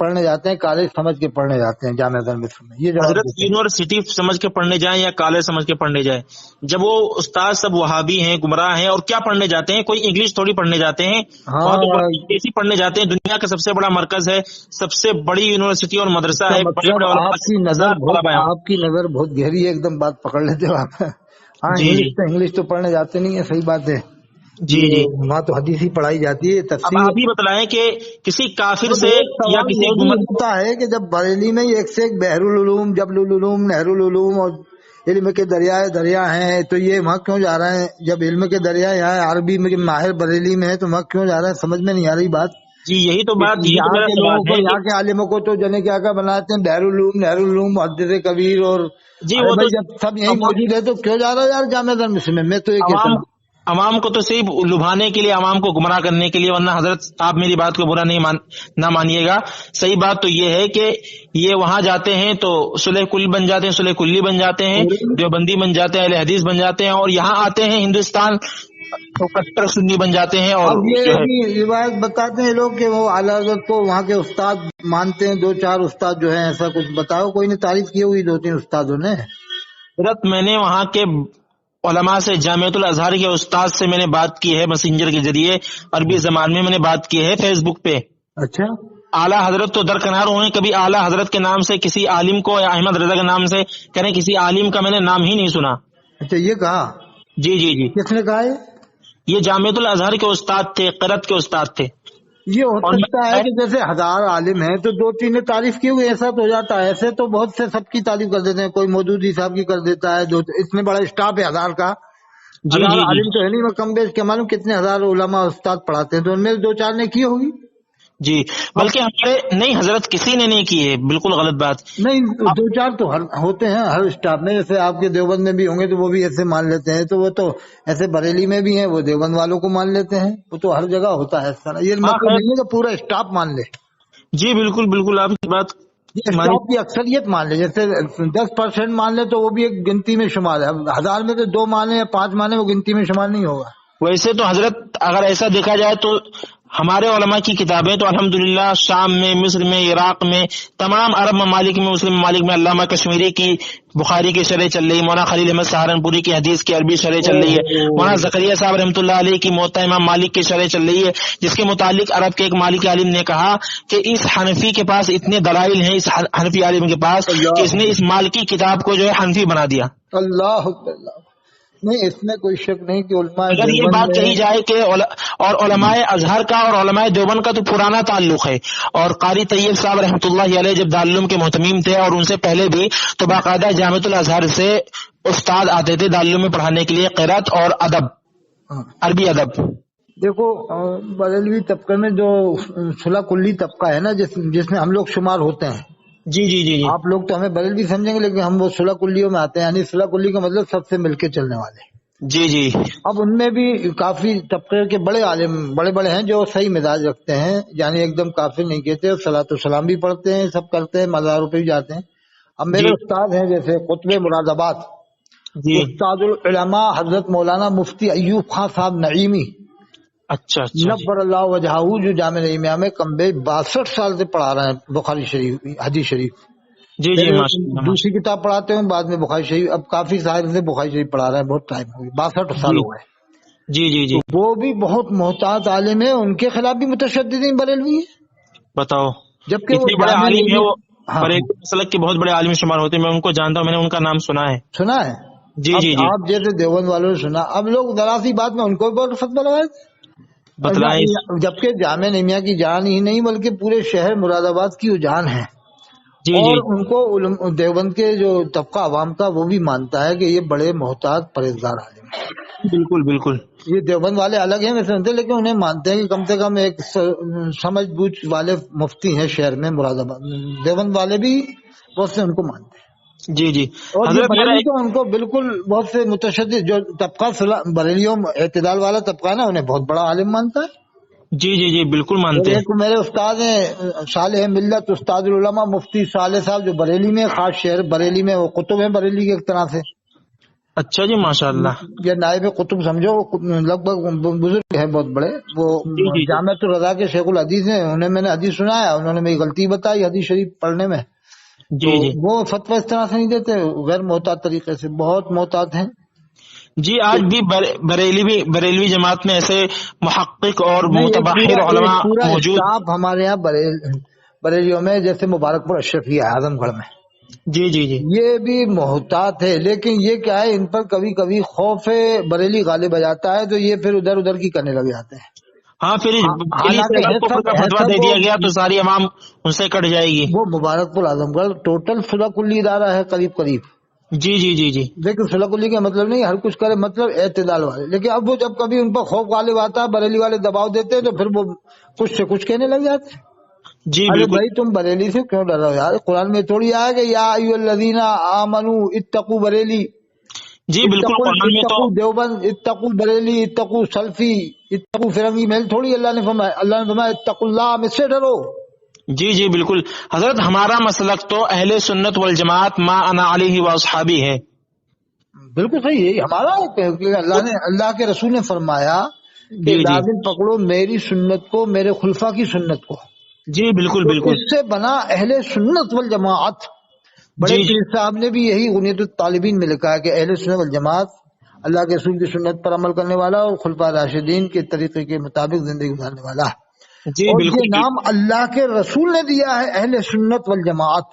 پڑھنے جاتے ہیں، کالج سمجھ کے پڑھنے جاتے ہیں جامعہ مصر میں، یہ جواب حضرت دیتے ہیں۔ یونیورسٹی سمجھ کے پڑھنے جائیں یا کالج سمجھ کے پڑھنے جائیں، جب وہ استاد سب وہابی ہیں، گمراہ ہیں، اور کیا پڑھنے جاتے ہیں؟ کوئی انگلش تھوڑی پڑھنے جاتے ہیں، وہاں تو ہاں دیسی پڑھنے جاتے ہیں، دنیا کا سب سے بڑا مرکز ہے، سب سے بڑی یونیورسٹی اور اس مدرسہ کا ہے، بڑے مطلب بڑے علماء، آپ کی نظر 10,000 بہت طلبا ہیں۔ آپ کی نظر بہت گہری ہے، ایک دم بات پکڑ لیتے ہو آپ۔ ہاں جی جی انگلش تو پڑھنے جاتے نہیں ہے، صحیح بات ہے، جی یہ جی، وہاں تو حدیث ہی پڑھائی جاتی ہے، اب تفسیر۔ آپ ہی بتلائیں کہ کسی کافر اب سے ایک یا سوال کسی یہ بھی ہوتا ہے کہ جب بریلی میں ایک سے ایک بحر العلوم، جبل العلوم، نہر العلوم اور علم کے دریا ہیں، تو یہ وہاں کیوں جا رہے ہیں؟ جب علم کے دریا یہاں عربی میں ماہر بریلی میں ہے تو وہاں کیوں جا رہے ہیں؟ سمجھ میں نہیں آ رہی بات۔ جی یہی تو یہاں میرا کے لوگوں سوال کو، ہے کہ یہاں کے عالموں کو تو جنے کیا بناتے ہیں بحر العلوم، نہر العلوم، محدث کبیر، اور جی ارے وہ تو بھائی جب سب یہی موجود ہے تو کیوں جا رہا ہے یار جامعہ مسلم میں تو یہ کہتا عوام ہوں۔ عوام کو تو صرف لبھانے کے لیے، عوام کو گمراہ کرنے کے لیے، ورنہ حضرت آپ میری بات کو برا نہ مانیے گا، صحیح بات تو یہ ہے کہ یہ وہاں جاتے ہیں تو صلح کل بن جاتے ہیں، صلح کلی بن جاتے ہیں، دیوبندی بن جاتے ہیں، اہل حدیث بن جاتے ہیں، اور یہاں آتے ہیں ہندوستان تو کٹر سنی بن جاتے ہیں، اور اب یہ جو ہے بھی روایت بتاتے ہیں لوگ کہ وہ اعلیٰ حضرت کو وہاں کے استاد مانتے ہیں، 2-4 استاد جو ہیں، ایسا کچھ بتاؤ، کوئی نے تعریف کی ہوئی 2-3 استادوں نے؟ حضرت میں نے وہاں کے علماء سے، جامعۃ الازہر کے استاد سے میں نے بات کی ہے، میسنجر کے ذریعے عربی زبان میں نے بات کی ہے، فیس بک پہ۔ اچھا اعلیٰ حضرت تو درکنار ہوئے، کبھی اعلیٰ حضرت کے نام سے کسی عالم کو، یا احمد رضا کے نام سے کہنے کسی عالم کا میں نے نام ہی نہیں سنا۔ اچھا، یہ کہا؟ جی جی جی، کس نے کہا ہے؟ یہ جامعۃ الازہر کے استاد تھے، قرأت کے استاد تھے۔ یہ ہو اور سکتا ہے کہ جیسے 1000 عالم ہیں تو 2-3 نے تعریف کی ہوئی، ایسا تو ہو جاتا ہے، ایسے تو بہت سے سب کی تعریف کر دیتے ہیں، کوئی مودودی صاحب کی کر دیتا ہے، اتنے بڑا اسٹاف ہے 1000 کا، جی 1000 جی جی عالم تو ہے نہیں، وہ کم بیش کے معلوم کتنے 1000 علماء استاد پڑھاتے ہیں، تو ان میں 2-4 نے کی ہوگی۔ جی، بلکہ ہمارے نہیں حضرت کسی نے نہیں کی ہے، بالکل غلط بات۔ نہیں 2-4 تو ہوتے ہیں ہر اسٹاف میں، جیسے آپ کے دیوبند میں بھی ہوں گے تو وہ بھی ایسے مان لیتے ہیں، تو وہ تو ایسے بریلی میں بھی ہیں، وہ دیوبند والوں کو مان لیتے ہیں، وہ تو ہر جگہ ہوتا ہے اس طرح، یہ ہاں مطلب خیر، نہیں ہے کہ پورا اسٹاف مان لے، جی بالکل بالکل آپ کی بات یہ مانی۔ اسٹاف کی اکثریت مان لے، جیسے 10% مان لے تو وہ بھی ایک گنتی میں شمار ہے، 1000 میں تو 2 مانے یا 5 مانے، وہ گنتی میں شمار نہیں ہوگا۔ ویسے تو حضرت اگر ایسا دیکھا جائے تو ہمارے علماء کی کتابیں تو الحمدللہ شام میں، مصر میں، عراق میں، تمام عرب ممالک میں، مسلم ممالک میں، علامہ کشمیری کی بخاری کی شرح چل رہی ہے، مولانا خلیل احمد سہارنپوری کی حدیث کی عربی شرح چل رہی ہے، مولانا زکریا صاحب رحمۃ اللہ علیہ کی موطا امام مالک کی شرح چل رہی ہے، جس کے متعلق عرب کے ایک مالکی عالم نے کہا کہ اس حنفی کے پاس اتنے دلائل ہیں، اس حنفی عالم کے پاس، کہ اس نے اس مالکی کتاب کو جو ہے حنفی بنا دیا۔ اللہ نہیں، اس میں کوئی شک نہیں کہ علماء اگر یہ دیوبند بات میں، کہی جائے کہ اور علماء ازہر کا اور علماء دیوبند کا تو پرانا تعلق ہے، اور قاری طیب صاحب رحمۃ اللہ علیہ جب دارالعلوم کے محتمیم تھے، اور ان سے پہلے بھی، تو باقاعدہ جامعۃ الازہر سے استاد آتے تھے دارالعلوم میں پڑھانے کے لیے، قرأت اور ادب، عربی ادب۔ دیکھو بریلوی طبقے میں جو صلح کلی طبقہ ہے نا، جس میں ہم لوگ شمار ہوتے ہیں، جی جی جی جی آپ لوگ تو ہمیں بریلوی سمجھیں گے لیکن ہم وہ صلح کلیوں میں آتے ہیں، یعنی صلح کلی کا مطلب سب سے مل کے چلنے والے۔ جی جی اب ان میں بھی کافی طبقے کے بڑے عالم بڑے ہیں جو صحیح مزاج رکھتے ہیں، یعنی ایک دم کافر نہیں کہتے، صلاۃ السلام بھی پڑھتے ہیں، سب کرتے ہیں، مزاروں پہ بھی جاتے ہیں۔ اب میرے جی استاد ہیں جیسے قطب مراد آباد جی استاد العلماء حضرت مولانا مفتی ایوب خان صاحب نعیمی اچھا اچھا جی نبر اللہ وجہہ، جو جامعہ نعیمیہ میں کم بیش 62 سال سے پڑھا رہے ہیں بخاری شریف، حدیث شریف۔ جی جی پہلے ماشاء اللہ دوسری کتاب پڑھاتے ہوں، بعد میں بخاری شریف، اب کافی سال سے بخاری شریف پڑھا رہے ہیں، بہت ٹائم ہو گیا، 62 سال جی ہو گئے۔ جی جی تو جی وہ بھی بہت محتاط عالم ہے، ان کے خلاف بھی متشددین بریلوی ہیں، بتاؤ، جبکہ وہ اتنے بڑے جامع عالم ہیں نعیمیہ۔ وہ، ہاں بریلوی مسلک کے بہت بڑے عالم شمار ہوتے ہیں، میں ان کو جانتا ہوں، میں نے ان کا نام سنا ہے۔ سنا ہے۔ جی اب جی جی آپ جیسے دیوبند والوں نے سنا، اب لوگ ذرا سی بات میں ان کو بھی بہت فتویٰ لگائے، بتلائیں۔ جبکہ جامعہ نعیمیہ کی جان ہی نہیں بلکہ پورے شہر مراد آباد کی وہ جان ہے، جی اور جی ان کو دیوبند کے جو طبقہ عوام کا وہ بھی مانتا ہے کہ یہ بڑے محتاط پرہیزگار عالم ہیں۔ بالکل بالکل یہ دیوبند والے الگ ہیں ویسے سنتے، لیکن انہیں مانتے ہیں کہ کم سے کم ایک سمجھ بوجھ والے مفتی ہیں شہر میں مراد آباد۔ دیوبند والے بھی بہت سے ان کو مانتے ہیں، جی جی اور یہ حضرت میرا بریلی ایک، تو ان کو بالکل بہت سے متشدد جو طبقہ بریلیوں میں اعتدال والا طبقہ ہے نا، انہیں بہت بڑا عالم مانتا ہے۔ جی جی جی بالکل اور مانتے ہیں۔ ایک میرے استاد ہیں صالح ملت استاد العلماء مفتی صالح صاحب، جو بریلی میں، خاص شہر بریلی میں، وہ قطب ہیں بریلی کے ایک طرح سے، اچھا جی ماشاء اللہ۔ یہ نائب قطب سمجھو، لگ بھگ بزرگ ہیں بہت بڑے، وہ جی جی جی جامعۃ الرضا کے شیخ الحدیث ہیں، انہیں میں نے حدیث سنایا، انہوں نے میری غلطی بتائی حدیث شریف پڑھنے میں، تو جی جی وہ فتویٰ اس طرح سے نہیں دیتے، غیر محتاط طریقے سے، بہت محتاط ہیں۔ جی آج بھی بریلوی جماعت میں ایسے محقق اور نہیں، متبحر ایک علماء پورا موجود۔ اسٹاف ہمارے یہاں بریلیوں میں، جیسے مبارک پور اشرفیہ اعظم گڑھ میں، جی جی جی یہ بھی محتاط ہے، لیکن یہ کیا ہے، ان پر کبھی کبھی خوف بریلی غالب آ جاتا ہے، تو یہ پھر ادھر ادھر کی کرنے لگ جاتے ہیں۔ ہاں، پھر بریلی سے حالانکہ اگر کفر کا ہے فتویٰ سب دے وہ دیا گیا تو ساری عوام ان سے کٹ جائے گی۔ مبارک پور اعظم گڑھ ٹوٹل صلح کلی ادارہ ہے قریب، جی جی جی جی لیکن صلح کلی کا مطلب نہیں ہر کچھ کرے، مطلب اعتدال والے، لیکن اب وہ جب کبھی ان پر خوف غالب آتا ہے، بریلی والے دباؤ دیتے ہیں، تو پھر وہ کچھ سے کچھ کہنے لگ جاتے ہیں۔ جی ارے بالکل۔ بھائی تم بریلی سے کیوں ڈر رہے ہو یار، قرآن میں تھوڑی آیا کہ یا ایھا الذین آمنوا اتقوا بریلی، جی بالکل قرآن میں تو، اتقوا دیوبند، اتقوا بریلی، اتقوا سلفی، اتقوا فرنگی محل، تھوڑی اللہ نے فرمایا اتقوا اللہ، مجھ سے ڈرو۔ جی جی بالکل حضرت، ہمارا مسلک تو اہل سنت والجماعت ما انا علیہ واصحابی ہے۔ بالکل صحیح ہے، ہمارا کہ اللہ کے رسول نے فرمایا کہ جی جی لازم پکڑو میری سنت کو، میرے خلفاء کی سنت کو، جی بالکل تو بالکل۔ اس سے بنا اہل سنت والجماعت۔ بڑے جی جی پیر صاحب نے بھی یہی غنیت الطالبین میں لکھا ہے کہ اہل سنت والجماعت اللہ کے رسول کی سنت پر عمل کرنے والا اور خلفاء راشدین کے طریقے کے مطابق زندگی گزارنے والا ہے، جی اور بالکل یہ نام اللہ کے رسول نے دیا ہے اہل سنت والجماعت۔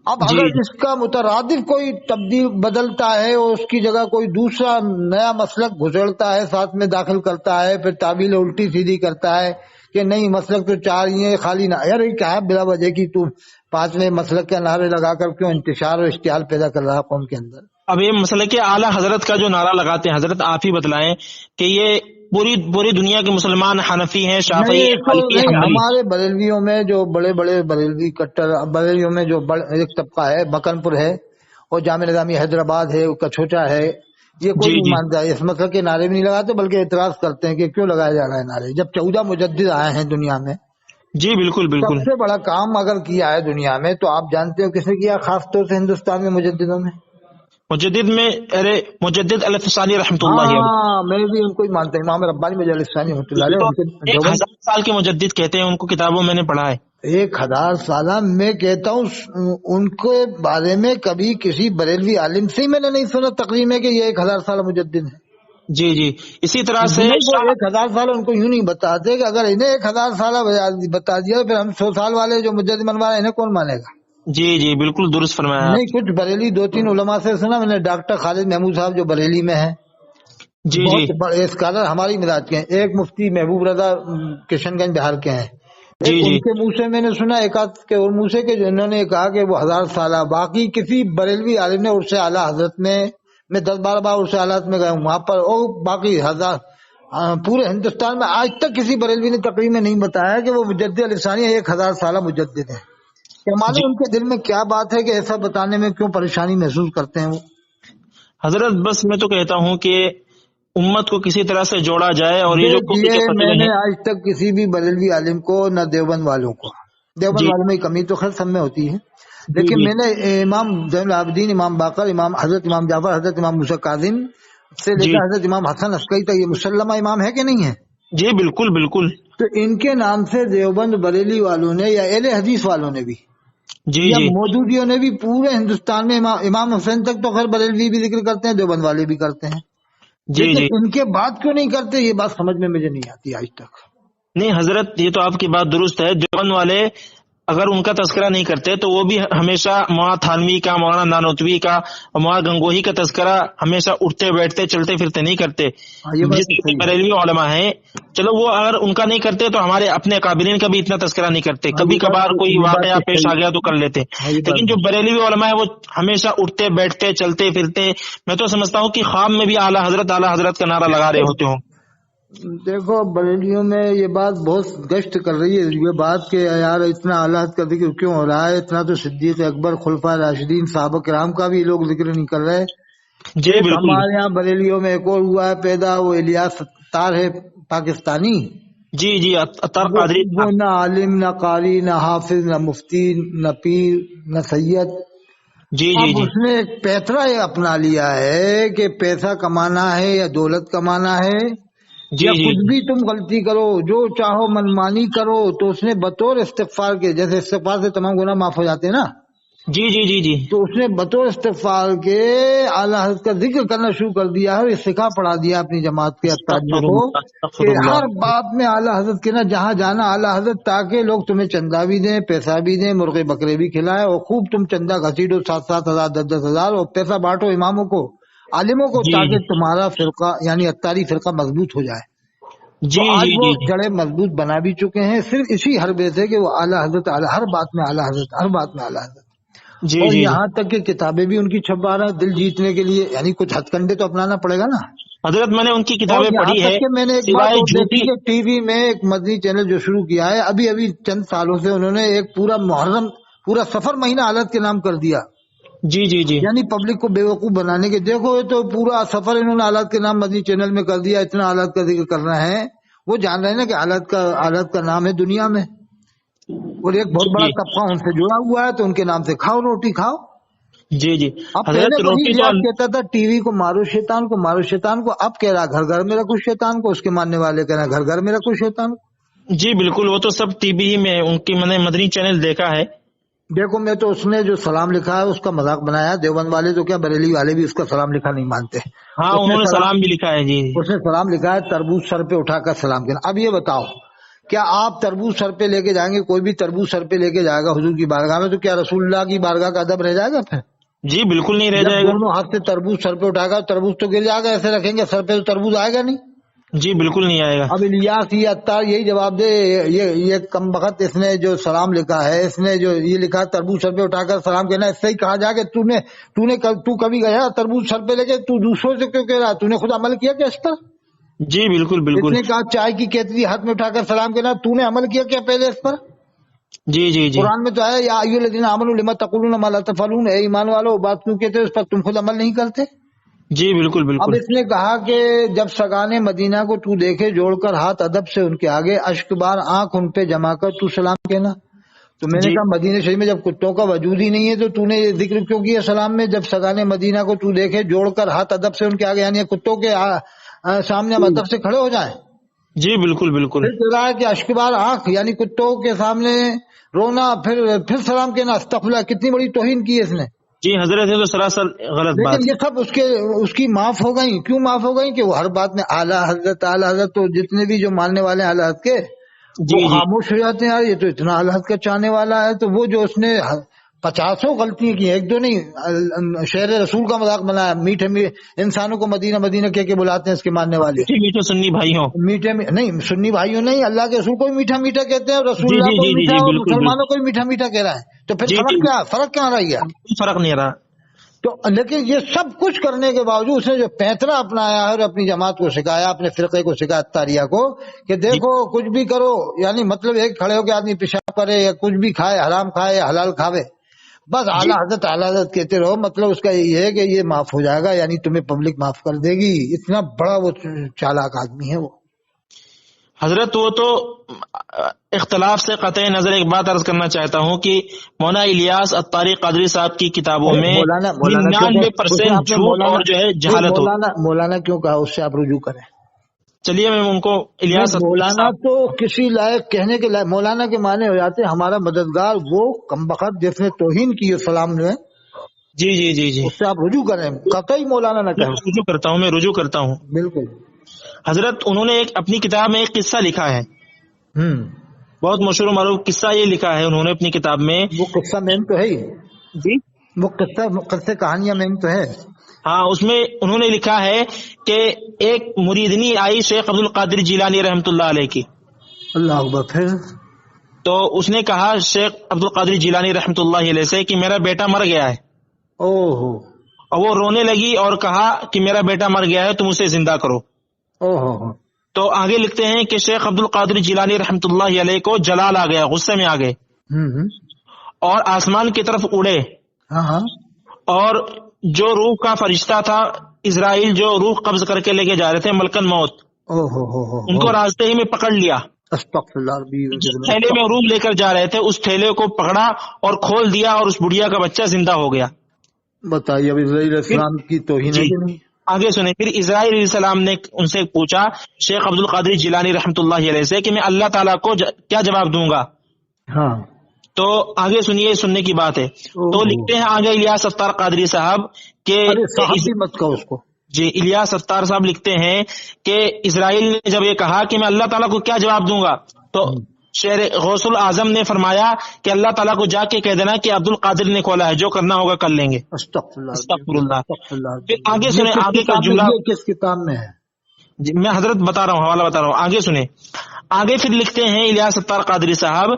اب جی اگر اس کا مترادف کوئی تبدیل بدلتا ہے اور اس کی جگہ کوئی دوسرا نیا مسلک گھسڑتا ہے، ساتھ میں داخل کرتا ہے، پھر تعبیل الٹی سیدھی کرتا ہے کہ نہیں مسلک تو چار ہی ہیں، خالی نہ، یار یہ کیا ہے بلا وجہ کی تو پانچویں مسلک کے نعرے لگا کر کیوں انتشار اور اشتعال پیدا کر رہا ہے قوم کے اندر؟ اب یہ مسلک اعلی حضرت کا جو نعرہ لگاتے ہیں، حضرت آپ ہی بتلائیں کہ یہ پوری دنیا کے مسلمان حنفی ہیں، شافعی نہیں، ہیں، اس کو مالکی، نہیں، حنبلی۔ ہمارے بریلویوں میں جو بڑے بریلوی کٹر بریلویوں میں جو ایک طبقہ ہے، مکن پور ہے، اور جامعہ نظامی حیدرآباد ہے، کچھوچا ہے، یہ کوئی جی نہیں جی مانتا اس مسئلے کے نعرے بھی نہیں لگاتے، بلکہ اعتراض کرتے ہیں کہ کیوں لگایا جا رہا ہے نعرے، جب 14 مجدد آئے ہیں دنیا میں۔ جی بالکل سب بالکل۔ سے بڑا کام اگر کیا ہے دنیا میں تو آپ جانتے ہو کس نے کیا، خاص طور سے ہندوستان میں مجددوں میں؟ مجدد میں ارے مجدد الفسانی رحمۃ اللہ علیہ، ہاں، میں بھی ان کو ہی مانتا ہوں، امام ربانی مجلس ثانی رحمۃ اللہ وہ علیہ، تو ان کے دیوبند 1000 سال کے مجدد کہتے ہیں، ان کو کتابوں میں نے پڑھا ہے۔ 1000 سالہ، میں کہتا ہوں ان کے بارے میں کبھی کسی بریلوی عالم سے ہی میں نے نہیں سنا تقریر میں کہ یہ 1000 سالہ مجدد ہے۔ جی جی اسی طرح سے نہیں، وہ شاہ، 1000 سال ان کو یوں نہیں بتاتے کہ اگر انہیں 1000 سالہ بتا دیا پھر ہم 100 سال والے جو مجدد منوا رہے ہیں انہیں کون مانے گا؟ جی جی بالکل درست فرمایا نہیں، آپ۔ کچھ بریلی 2-3 علماء سے سنا میں نے، ڈاکٹر خالد محمود صاحب جو بریلی میں ہیں، جی جی بہت بڑے اسکالر ہماری مداد کے ہیں، ایک مفتی محبوب رضا کشن گنج بہار کے ہیں، ایک جی ان جی کے منہ سے میں نے سنا، ایک آدھ کے اور منہ سے کہ انہوں نے کہا کہ وہ 1000 سالہ، باقی کسی بریلوی عالم نے عرص اعلیٰ حضرت میں 10-12 بار عرص اعلیٰ میں گیا ہوں وہاں پر، اور باقی پورے ہندوستان میں آج تک کسی بریلوی نے تقریر میں نہیں بتایا کہ وہ مجدد علی ثانی 1000 سالہ مجدد ہے. کیا جی معلوم ان کے دل میں کیا بات ہے کہ ایسا بتانے میں کیوں پریشانی محسوس کرتے ہیں وہ. حضرت بس میں تو کہتا ہوں کہ امت کو کسی طرح سے جوڑا جائے، اور یہ جو کفر کے میں فتوے نے ہیں. آج تک کسی بھی بریلوی عالم کو، نہ دیوبند والوں کو، دیوبند جی والوں میں کمی تو خیر سب میں ہوتی ہے، جی لیکن جی میں نے امام زین العابدین، امام باقر، حضرت امام جعفر، حضرت امام موسیٰ کاظم سے لے جی کر حضرت امام حسن عسکری تک، یہ مسلمہ امام ہے کہ نہیں ہے؟ جی بالکل بالکل. تو ان کے نام سے دیوبند بریلی والوں نے یا اہل حدیث والوں نے بھی جی یا جی مودودیوں نے بھی پورے ہندوستان میں امام حسین تک تو خیر بریلوی بھی ذکر کرتے ہیں، دیوبند والے بھی کرتے ہیں، جی لیکن جی. ان کے بات کیوں نہیں کرتے یہ بات سمجھ میں مجھے نہیں آتی آج تک. نہیں حضرت، یہ تو آپ کی بات درست ہے. دیوبند والے اگر ان کا تذکرہ نہیں کرتے تو وہ بھی ہمیشہ مولانا تھانوی کا، مولانا نانوتوی کا اور مولانا گنگوہی کا تذکرہ ہمیشہ اٹھتے بیٹھتے چلتے پھرتے نہیں کرتے. یہ بات جس تو صحیح ہے. بریلوی علماء ہیں، چلو وہ اگر ان کا نہیں کرتے تو ہمارے اپنے قابلین کا بھی اتنا تذکرہ نہیں کرتے. کبھی کبھار کوئی یہ بات واقعہ تو پیش صحیح آ ہے. گیا تو کر لیتے. یہ بات لیکن جو بریلوی علماء ہے وہ ہمیشہ اٹھتے بیٹھتے چلتے پھرتے، میں تو سمجھتا ہوں کہ خواب میں بھی اعلیٰ حضرت کا نعرہ لگا رہے ہوتے ہوں. دیکھو بریلیوں میں یہ بات بہت گشت کر رہی ہے یہ بات کہ یار اتنا اعلیٰ کا ذکر کیوں ہو رہا ہے، اتنا تو صدیق اکبر، خلفائے راشدین، صحابہ کرام کا بھی لوگ ذکر نہیں کر رہے. جی ایک بالکل. ہمارے یہاں بریلیوں میں ایک اور ہوا ہے پیدا، وہ الیاس ستار ہے پاکستانی. جی جی اطہر وہ قادری. وہ نہ عالم، نہ قاری، نہ حافظ، نہ مفتی، نہ پیر، نہ سید. جی اب جی جی اس نے ایک پیترا یہ اپنا لیا ہے کہ پیسہ کمانا ہے یا دولت کمانا ہے جی یا جی کچھ بھی تم غلطی کرو، جو چاہو منمانی کرو. تو اس نے بطور استغفار کے، جیسے استغفار سے تمام گناہ معاف ہو جاتے ہیں نا، جی جی جی جی. تو اس نے بطور استغفار کے اعلیٰ حضرت کا ذکر کرنا شروع کر دیا ہے. اور یہ سکھا پڑھا دیا اپنی جماعت کے اتاریوں استغفر کو اللہ استغفر کہ اللہ. ہر بات میں اعلیٰ حضرت کے نا جہاں جانا اعلیٰ حضرت، تاکہ لوگ تمہیں چندہ بھی دیں، پیسہ بھی دیں، مرغے بکرے بھی کھلائے، اور خوب تم چندہ گھسیٹو 7,000 10,000 اور پیسہ بانٹو اماموں کو، عالموں کو، جی تاکہ تمہارا فرقہ یعنی اتاری فرقہ مضبوط ہو جائے. جی تو آج جی وہ جی جی جڑیں مضبوط بنا بھی چکے ہیں صرف اسی حربے سے کہ وہ اعلیٰ حضرت، ہر بات میں اعلیٰ حضرت، ہر بات میں اعلیٰ حضرت. جی اور جی جی. یہاں تک کہ کتابیں بھی ان کی چھپا رہا ہے دل جیتنے کے لیے، یعنی کچھ ہتھ کنڈے تو اپنانا پڑے گا نا. حضرت میں نے ان کی اور کتابیں یہاں پڑھی ہے، تک کہ میں نے ایک بات سوائے اور دیکھی جھوٹی. کہ ٹی وی میں ایک مدنی چینل جو شروع کیا ہے ابھی چند سالوں سے، انہوں نے ایک پورا محرم، پورا سفر مہینہ حالت کے نام کر دیا. جی جی جی یعنی پبلک کو بیوقوف بنانے کے، دیکھو یہ تو پورا سفر انہوں نے حالات کے نام مدنی چینل میں کر دیا. اتنا حالات کا ذکر کر رہے ہیں، وہ جان رہے ہیں نا کہ حالات کا نام ہے دنیا میں، اور ایک بہت بڑا جی طبقہ ان سے جڑا ہوا ہے، تو ان کے نام سے کھاؤ روٹی کھاؤ. جی جی. اب پہلے حضرت وہی روٹی تو ریاض کہتا تھا ٹی وی کو مارو شیطان کو، مارو شیطان کو، اب کہہ رہا گھر گھر میں رکھو شیطان کو. اس کے ماننے والے کہہ رہے ہیں گھر گھر میں رکھو شیطان کو. جی بالکل، وہ تو سب ٹی وی میں ان کی، میں نے مدنی چینل دیکھا ہے. دیکھو میں تو اس نے جو سلام لکھا ہے اس کا مذاق بنایا. دیوبند والے تو کیا بریلی والے بھی اس کا سلام لکھا نہیں مانتے. ہاں انہوں نے سلام بھی لکھا ہے. جی اس نے سلام لکھا ہے تربوز سر پہ اٹھا کر سلام کہنا. اب یہ بتاؤ کیا آپ تربوز سر پہ لے کے جائیں گے، کوئی بھی تربوز سر پہ لے کے جائے گا حضور کی بارگاہ میں، تو کیا رسول اللہ کی بارگاہ کا ادب رہ جائے گا پھر؟ جی بالکل نہیں رہ جب جائے گا. دونوں ہاتھ سے تربوز سر پہ اٹھائے گا تربوز تو گر جائے گا، ایسے رکھیں گے سر پہ تو تربوز آئے گا نہیں. جی بالکل نہیں آئے گا. اب الیاس یہ اتار یہی جواب دے، یہ کم بخت اس نے جو سلام لکھا ہے، اس نے جو یہ لکھا تربوز سر پہ اٹھا کر سلام کہنا، اس سے ہی کہا جا کہ تو کبھی گیا تربوز سر پہ لے کے تو دوسروں سے کیوں کہہ رہا، تو نے خود عمل کیا کیا اس پر؟ جی بالکل اس بالکل. نے کہا چائے کی کیتلی ہاتھ میں اٹھا کر سلام کہنا، تو نے عمل کیا کیا پہلے اس پر؟ جی جی جی قرآن میں تو ہے یا ایھا الذین آمنوا لما تقولون ما لا تفعلون، اے ایمان والو بات کیوں کہتے ہو اس پر تم خود عمل نہیں کرتے. جی بالکل اب بالکل. اس نے کہا کہ جب سگانے مدینہ کو تو دیکھے جوڑ کر ہاتھ ادب سے ان کے آگے، اشک بار آنکھ ان پہ جما کر تو سلام کہنا. تو میں نے جی کہا مدینہ شریف میں جب کتوں کا وجود ہی نہیں ہے تو نے یہ ذکر کیوں کیا سلام میں؟ جب سگانے مدینہ کو تو دیکھے جوڑ کر ہاتھ ادب سے ان کے آگے، یعنی کتوں کے سامنے ہم ادب سے کھڑے ہو جائیں. جی بالکل بالکل. پھر کہہ رہا ہے کہ اشک بار آنکھ یعنی کتوں کے سامنے رونا، پھر سلام کہنا. استغفر اللہ، کتنی بڑی توہین کی ہے اس نے. جی حضرت، یہ تو سراسر غلط بات. لیکن یہ سب اس کی معاف ہو گئی. کیوں معاف ہو گئی؟ کہ وہ ہر بات میں اعلیٰ حضرت اعلیٰ حضرت، تو جتنے بھی جو ماننے والے ہیں اعلیٰ حضرت کے وہ جی جی خاموش ہو جاتے ہیں. یار یہ تو اتنا اعلیٰ حضرت کا چاہنے والا ہے. تو وہ جو اس نے 50 غلطیاں کی، ایک دو نہیں، شہر رسول کا مذاق بنایا. میٹھے انسانوں کو مدینہ مدینہ کہہ کے بلاتے ہیں اس کے ماننے والے. میٹھے میٹھے سنی بھائی ہوں. میٹھے نہیں، سنی بھائیوں نہیں، اللہ کے رسول کو بھی میٹھا میٹھا کہتے ہیں، اور رسول جی اللہ جی کو جی بھی جی میٹھا، جی اور بالکل مسلمانوں بالکل. کو بھی میٹھا میٹھا کہہ رہا ہے. تو پھر جی فرق جی کیا رہ گیا؟ فرق نہیں رہا. تو لیکن یہ سب کچھ کرنے کے باوجود اس نے جو پیترا اپنایا ہے اور اپنی جماعت کو سکھایا، اپنے فرقے کو سکھایا تاریہ کو، کہ دیکھو کچھ بھی کرو، یعنی مطلب ایک کھڑے ہو کے آدمی پیشاب کرے یا کچھ بھی کھائے، حرام کھائے یا حلال کھاوے، بس اعلیٰ حضرت کہتے رہو، مطلب اس کا یہی ہے کہ یہ معاف ہو جائے گا، یعنی تمہیں پبلک معاف کر دے گی. اتنا بڑا وہ چالاک آدمی ہے وہ. حضرت وہ تو اختلاف سے قطع نظر ایک بات عرض کرنا چاہتا ہوں کہ مولانا الیاس عطاری قادری صاحب کی کتابوں میں 99% جھوٹ اور جو ہے جہالت ہو. مولانا کیوں کہا، اس سے آپ رجوع کریں. چلیے میں ان کو الیاس مولانا تو کسی لائق کہنے کے لائق، مولانا کے معنی ہو جاتے ہمارا مددگار وہ کمبخت جس نے توہین کی سلام نے. جی جی جی جی، اس سے آپ رجوع کریں، قطعی مولانا نہ کہیں. میں رجوع کرتا ہوں. بالکل. حضرت انہوں نے ایک اپنی کتاب میں ایک قصہ لکھا ہے، بہت مشہور و معروف قصہ یہ لکھا ہے انہوں نے اپنی کتاب میں. وہ قصہ میم تو ہے ہی جی، وہ قصے کہانیاں میم تو ہے. ہاں، اس میں انہوں نے لکھا ہے کہ ایک مریدنی آئی شیخ عبد القادر جیلانی رحمۃ اللہ علیہ کی. اللہ اکبر. پھر تو اس نے کہا شیخ عبد القادر جیلانی رحمۃ اللہ علیہ سے کہ میرا بیٹا مر گیا ہے. اوہ. اور وہ رونے لگی اور کہا کہ میرا بیٹا مر گیا ہے، تم اسے زندہ کرو. اوہ. تو آگے لکھتے ہیں کہ شیخ عبد القادر جیلانی رحمۃ اللہ علیہ کو جلال آ گیا، غصے میں آ گئے اور آسمان کی طرف اڑے. اور جو روح کا فرشتہ تھا اسرائیل، جو روح قبض کر کے لے کے جا رہے تھے ملکن موت، ان کو راستے ہی میں پکڑ لیا. تھیلے میں روح لے کر جا رہے تھے، اس تھیلے کو پکڑا اور کھول دیا اور اس بڑھیا کا بچہ زندہ ہو گیا. بتائیے اب اسرائیل السلام کی توہین ہے کہ نہیں. آگے سنیں، پھر اسرائیل علیہ السلام نے ان سے پوچھا شیخ عبد القادر جیلانی رحمۃ اللہ علیہ سے کہ میں اللہ تعالیٰ کو کیا جواب دوں گا. ہاں. تو آگے سنیے، سننے کی بات ہے. تو لکھتے ہیں آگے الیاس ستار قادری صاحب کہ مت کہو اس کو. جی، الیاس ستار صاحب لکھتے ہیں کہ اسرائیل نے جب یہ کہا کہ میں اللہ تعالیٰ کو کیا جواب دوں گا، تو شیر غوث العظم نے فرمایا کہ اللہ تعالیٰ کو جا کے کہہ دینا کہ عبد القادر نے کھولا ہے، جو کرنا ہوگا کر لیں گے. استغفر اللہ. پھر آگے سنیں، آگے کا جملہ کس کتاب میں ہے؟ جی میں حضرت بتا رہا ہوں، حوالہ بتا رہا ہوں. آگے سنیں، آگے پھر لکھتے ہیں الیاس ستار قادری صاحب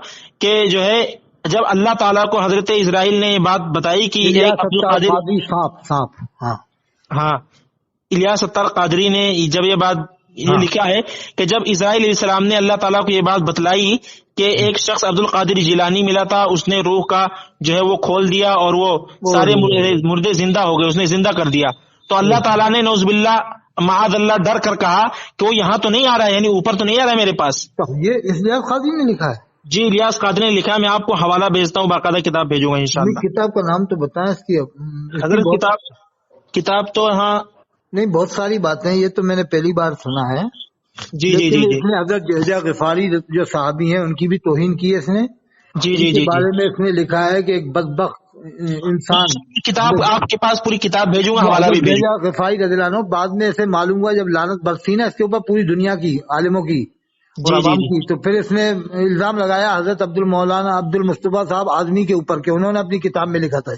کہ جو ہے جب اللہ تعالیٰ کو حضرت اسرائیل نے یہ بات بتائی کہ ہاں الیاس ستار قادری نے جب یہ بات یہ لکھا ہے کہ جب اسرائیل علیہ السلام نے اللہ تعالیٰ کو یہ بات بتلائی کہ ایک شخص عبد القادر جیلانی ملا تھا، اس نے روح کا جو ہے وہ کھول دیا اور وہ سارے مردے زندہ ہو گئے، اس نے زندہ کر دیا. تو اللہ تعالیٰ نے نعوذ باللہ معاذ اللہ ڈر کر کہا کہ وہ یہاں تو نہیں آ رہا ہے، یعنی اوپر تو نہیں آ رہا ہے میرے پاس. یہ الیاس قادری نے لکھا ہے؟ جی، الیاس قادری نے لکھا ہے. میں آپ کو حوالہ بھیجتا ہوں، باقاعدہ کتاب بھیجوں گا انشاءاللہ. کتاب کا نام تو بتائیں اس کی. حضرت کتاب تو ہاں نہیں، بہت ساری باتیں، یہ تو میں نے پہلی بار سنا ہے. جی جی جی. اس نے حضرت جہجہ غفاری جو صحابی ہیں ان کی بھی توہین کی ہے اس نے. جی جی جی. بارے میں اس نے لکھا ہے کہ ایک بدبخت انسان. کتاب آپ کے پاس پوری کتاب بھیجوں گا، حوالہ بھی بھیجوں گا. غفاری رضی اللہ عنہ بعد میں اسے معلوم ہوا جب لعنت برسی نا اس کے اوپر پوری دنیا کی عالموں کی اور عوام کی، تو پھر اس نے الزام لگایا حضرت مولانا عبد المصطفیٰ صاحب اعظمی کے اوپر کہ انہوں نے اپنی کتاب میں لکھا تھا.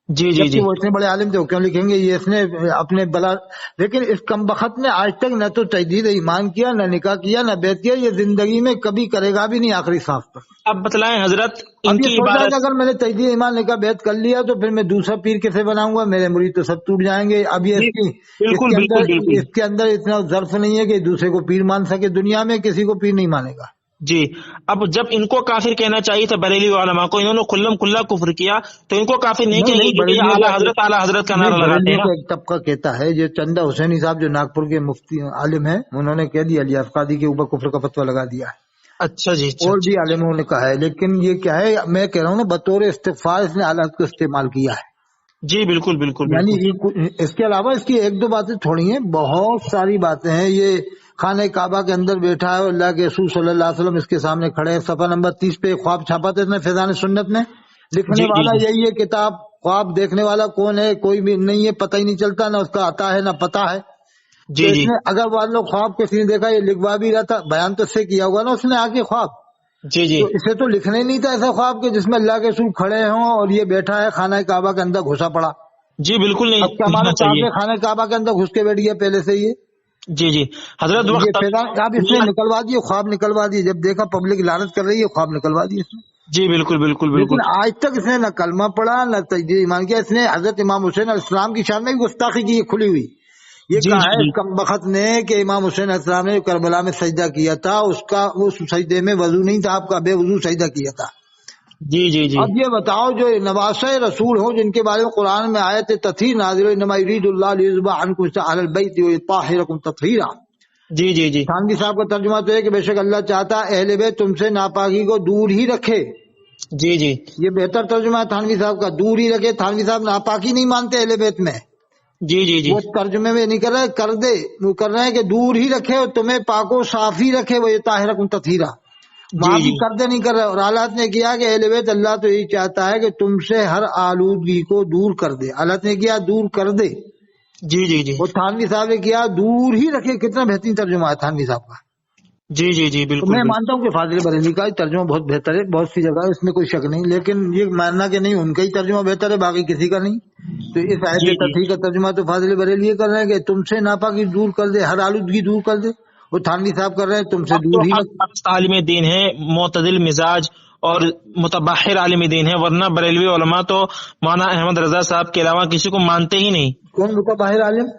جی جی جی. وہ اتنے بڑے عالم تھے، وہ کیوں لکھیں گے یہ اس نے اپنے بلا. لیکن اس کمبخت نے آج تک نہ تو تجدید ایمان کیا، نہ نکاح کیا، نہ بیعت کیا. یہ زندگی میں کبھی کرے گا بھی نہیں آخری سانس پر. اب بتلائیں حضرت ان کی عبادت. اگر میں نے تجدید ایمان نکاح بیعت کر لیا تو پھر میں دوسرا پیر کیسے بناؤں گا؟ میرے مرید تو سب ٹوٹ جائیں گے. اب یہ اس کے اندر اتنا ظرف نہیں ہے کہ دوسرے کو پیر مان سکے. دنیا میں کسی کو پیر نہیں مانے گا. جی، اب جب ان کو کافر کہنا چاہیے تھا بریلی علماء کو، انہوں نے کھلم کھلا کفر کیا، تو ان کو کافر نہیں کہیں گے. اعلیٰ حضرت کا نعرہ لگاتے ہیں. ایک طبقہ کہتا ہے، جو چندہ حسینی صاحب جو ناگپور کے مفتی عالم ہیں، انہوں نے کہہ دیا الیاس قادری کے اوپر کفر کا فتویٰ لگا دیا ہے. اچھا جی. اور بھی عالموں نے کہا ہے، لیکن یہ کیا ہے، میں کہہ رہا ہوں نا، بطور استغفار اس نے حالات کو استعمال کیا ہے. جی بالکل بالکل. یعنی اس کے علاوہ اس کی ایک دو باتیں تھوڑی ہیں، بہت ساری باتیں ہیں. یہ خانہ کعبہ کے اندر بیٹھا ہے، اللہ کے رسول صلی اللہ علیہ وسلم اس کے سامنے کھڑے ہیں. صفحہ نمبر 30 پہ خواب چھاپا تھا اس نے فیضان سنت میں. لکھنے والا یہی ہے کتاب. خواب دیکھنے والا کون ہے؟ کوئی بھی نہیں ہے، پتہ ہی نہیں چلتا، نہ اس کا آتا ہے نہ پتہ ہے. جی جی. اگر وہ لوگ خواب کسی نے دیکھا، یہ لکھوا بھی رہا تھا، بیان تو اس سے کیا ہوگا نا اس نے آگے خواب. جی جی. اسے تو لکھنا ہی نہیں تھا ایسا خواب کہ جس میں اللہ کے رسول کھڑے ہوں اور یہ بیٹھا ہے خانہ کعبہ کے اندر گھسا پڑا. جی بالکل نہیں. اب ہمارا صاحب خانہ کعبہ کے اندر گھس کے بیٹھ گیا پہلے سے. یہ جی جی حضرت آپ اس نے نکلوا دیے، خواب نکلوا دیے. جب دیکھا پبلک لعنت کر رہی ہے، خواب نکلوا دیے اس نے. جی بالکل بالکل بالکل. لیکن آج تک اس نے نہ کلمہ پڑھا نہ تجدید ایمان کیا. اس نے حضرت امام حسین علیہ السلام کی شان میں بھی گستاخی کی کھلی ہوئی. یہ جی کہا جی ہے جی کم بخت نے کہ امام حسین علیہ السلام نے کربلا میں سجدہ کیا تھا اس سجدے میں وضو نہیں تھا، آپ کا بے وضو سجدہ کیا تھا. جی جی جی. اب یہ بتاؤ جو نواسۂ رسول ہوں جن کے بارے میں قرآن میں آیت تطہیر نازل ہوئی، انما یرید اللہ لیذبح عنکم اہل البیت ویطہرکم تطہیرا. جی جی جی تھانوی صاحب کا ترجمہ تو ہے کہ بے شک اللہ چاہتا ہے اہل بیت تم سے ناپاکی کو دور ہی رکھے. جی جی یہ بہتر ترجمہ ہے تھانوی صاحب کا، دور ہی رکھے. تھانوی صاحب ناپاکی نہیں مانتے اہل بیت میں، جی جی جی وہ ترجمے میں نہیں کر رہے، کر دے وہ کر رہے ہیں کہ دور ہی رکھے اور تمہیں پاک و صاف ہی رکھے. وہ طاہرکم تطہیرا، وہاں جی بھی جی کردے نہیں کر رہے. اور حالات نے کیا کہ اہل بیت اللہ تو یہی چاہتا ہے کہ تم سے ہر آلودگی کو دور کر دے. حالات نے کیا دور کر دے، جی جی جی اور تھانوی صاحب نے کیا دور ہی رکھے. کتنا بہترین ترجمہ ہے تھانوی صاحب کا. جی جی جی تو بالکل میں بالکل. مانتا ہوں کہ فاضل بریلوی کا ترجمہ بہت بہتر ہے، بہت سی جگہ اس میں کوئی شک نہیں، لیکن یہ ماننا کہ نہیں ان کا ہی ترجمہ بہتر ہے باقی کسی کا نہیں. تو اس آیت جی جی تطہیر کا ترجمہ تو فاضل بریلوی یہ کر رہے ہیں کہ تم سے ناپاکی دور کر دے، ہر آلودگی دور کر دے. وہ تھانوی صاحب کر رہے ہیں تم سے اب تو دور ہی حق رکھ. پرست عالم دین ہے، معتدل مزاج اور متبحر عالم دین ہے، ورنہ بریلوی علماء تو مولانا احمد رضا صاحب کے علاوہ کسی کو مانتے ہی نہیں. کون رکا باہر عالم؟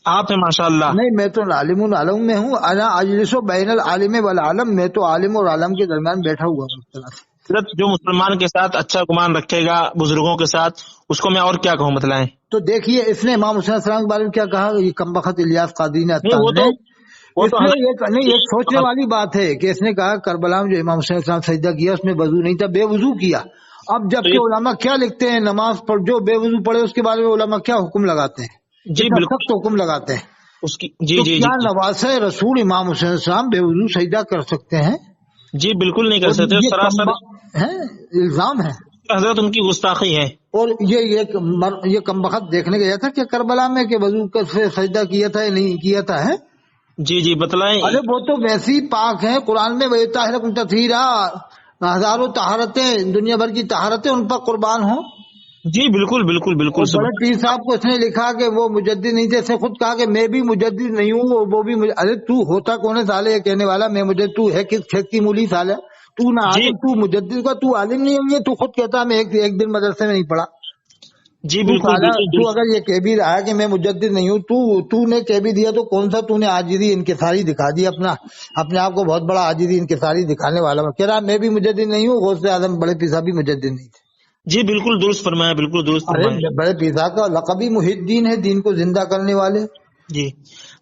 آپ ہیں ماشاء اللہ. نہیں، میں تو عالم العالم میں ہوں. انا اجلس بین العالم والعالم، میں تو عالم اور عالم کے درمیان بیٹھا ہوا ہوں. اس طرح سے حضرت جو مسلمان کے ساتھ اچھا گمان رکھے گا بزرگوں کے ساتھ، اس کو میں اور کیا کہوں بتلائیں. تو دیکھیے اس نے امام حسین السلام کے بارے میں کیا کہا. یہ کم بخت الیاس قادری نے نہیں اتار وہ نے وہ اس تو نے ہمیں ایک سوچنے والی بات ہے کہ اس نے کہا کربلا میں جو امام حسین السلام سجدہ کیا اس میں وضو نہیں تھا، بے وضو کیا. اب تو جبکہ علماء کیا لکھتے ہیں نماز پر جو بے وضو پڑھے اس کے بارے میں علماء کیا حکم لگاتے ہیں، جی کتنا بالکل سخت حکم لگاتے ہیں. اس کی جی تو جی کیا جی جی نواسۂ رسول امام حسین السلام بے وضو سجدہ کر سکتے ہیں؟ جی بالکل نہیں کر اور سکتے یہ سراسر. ہے الزام ہے. حضرت ان کی گستاخی ہے. اور یہ کم بخت دیکھنے گیا تھا کہ کربلا میں کہ وضو سے سجدہ کیا تھا یا نہیں کیا تھا ہے. جی جی بتلائیں. ارے وہ تو ویسے ہی پاک ہیں. قرآن میں وہی طاہرکم تطہیرا، ہزاروں طہارتیں دنیا بھر کی طہارتیں ان پر قربان ہوں. جی بالکل بالکل بالکل. اور بڑے پیر صاحب کو اس نے لکھا کہ وہ مجدد نہیں تھے. اس نے خود کہا کہ میں بھی مجدد نہیں ہوں، وہ بھی ارے تو ہوتا کون ہے سالے یہ کہنے والا میں مجدد، تو ہے کس کھیت کی مولی سالے. تو نہ جی عالم، تو مجدد کا تو عالم نہیں ہے. تو خود کہتا میں ایک دن مدرسے میں نہیں پڑھا. جی تو بالکل سالہ بالکل تو درست. اگر یہ کہہ بھی رہا ہے کہ میں مجدد نہیں ہوں، تو نے کہہ بھی دیا تو کون سا تو نے عاجزی انکساری دکھا دی اپنے آپ کو بہت بڑا عاجزی انکساری دکھانے والا. کہہ رہا میں بھی مجدد نہیں ہوں، غوث اعظم بڑے پیر صاحب بھی مجدد نہیں تھے. جی بالکل درست فرمایا، بالکل درست ارے فرمایا. بڑے پیر صاحب کا لقب ہی محی الدین ہے، دین کو زندہ کرنے والے. جی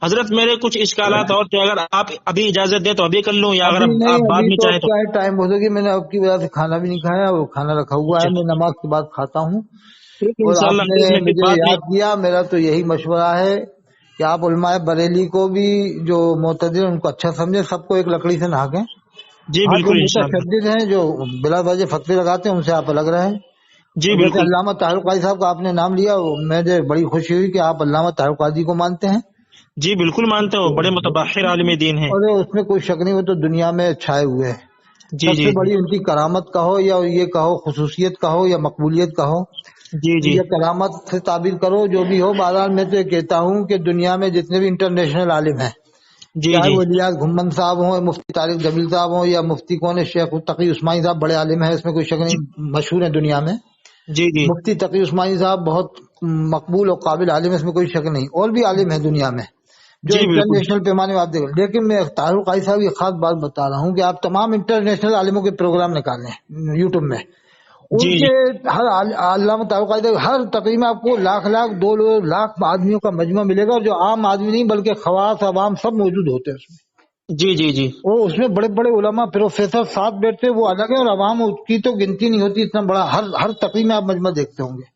حضرت میرے کچھ اشکالات اور تھے، اگر آپ ابھی اجازت دیں تو ابھی کر لوں، یا اگر ابھی آپ نہیں، بعد ابھی میں تو چاہیں تو. کیا ہے ٹائم ہو گیا. میں نے آپ کی وجہ سے کھانا بھی نہیں کھایا، وہ کھانا رکھا ہوا ہے، اچھا میں نماز کے بعد کھاتا ہوں. ٹھیک ہے اور آپ انشاءاللہ نے اس میں پھر مجھے بعد میں. یاد کیا، میرا تو یہی مشورہ ہے کہ آپ علماء بریلی کو بھی جو معتدل ان کو اچھا سمجھے، سب کو ایک لکڑی سے نہاکیں. جی ہاں جو بالکل انشاءاللہ. متشدد ہیں، جو بلا وجہ فتوے لگاتے ہیں، ان سے آپ الگ رہیں. جی اور جیسے بالکل. علامہ طاہر قادری صاحب کا آپ نے نام لیا، مجھے بڑی خوشی ہوئی کہ آپ علامہ طاہر قادری کو مانتے ہیں. جی بالکل مانتے ہو، بڑے متبحر عالم دین ہیں. اور اس میں کوئی شک نہیں، وہ تو دنیا میں چھائے ہوئے ہیں. جی سب جی سے جی بڑی ان کی کرامت کہو یا یہ کہو خصوصیت کہو یا مقبولیت کہو جی جی یا کرامت سے تعبیر کرو، جو بھی ہو. بہرحال میں تو یہ کہتا ہوں کہ دنیا میں جتنے بھی انٹرنیشنل عالم ہیں، جی چاہے جی وہ الیاس گھمن صاحب ہوں، مفتی طارق جمیل صاحب ہوں، یا مفتی کون ہے شیخ تقی عثمانی صاحب، بڑے عالم ہیں، اس میں کوئی شک جی نہیں، مشہور ہیں دنیا میں. جی جی مفتی تقی عثمانی صاحب بہت مقبول اور قابل عالم ہے، اس میں کوئی شک نہیں. اور بھی عالم ہیں دنیا میں جو جی بالکل. انٹرنیشنل پیمانے میں آپ دیکھیں. لیکن میں طاہر قادری صاحب کی خاص بات بتا رہا ہوں کہ آپ تمام انٹرنیشنل عالموں کے پروگرام نکالیں یوٹیوب میں، ان جی جی کے ہر علامہ طاہر قادری ہر تقریر میں آپ کو لاکھ 2 لاکھ آدمیوں کا مجمع ملے گا، جو عام آدمی نہیں بلکہ خواص عوام سب موجود ہوتے ہیں اس میں. جی جی جی وہ اس میں بڑے بڑے علماء پروفیسر ساتھ بیٹھتے، وہ الگ ہے، اور عوام کی تو گنتی نہیں ہوتی. اتنا بڑا ہر تقریر میں آپ مجمع دیکھتے ہوں گے.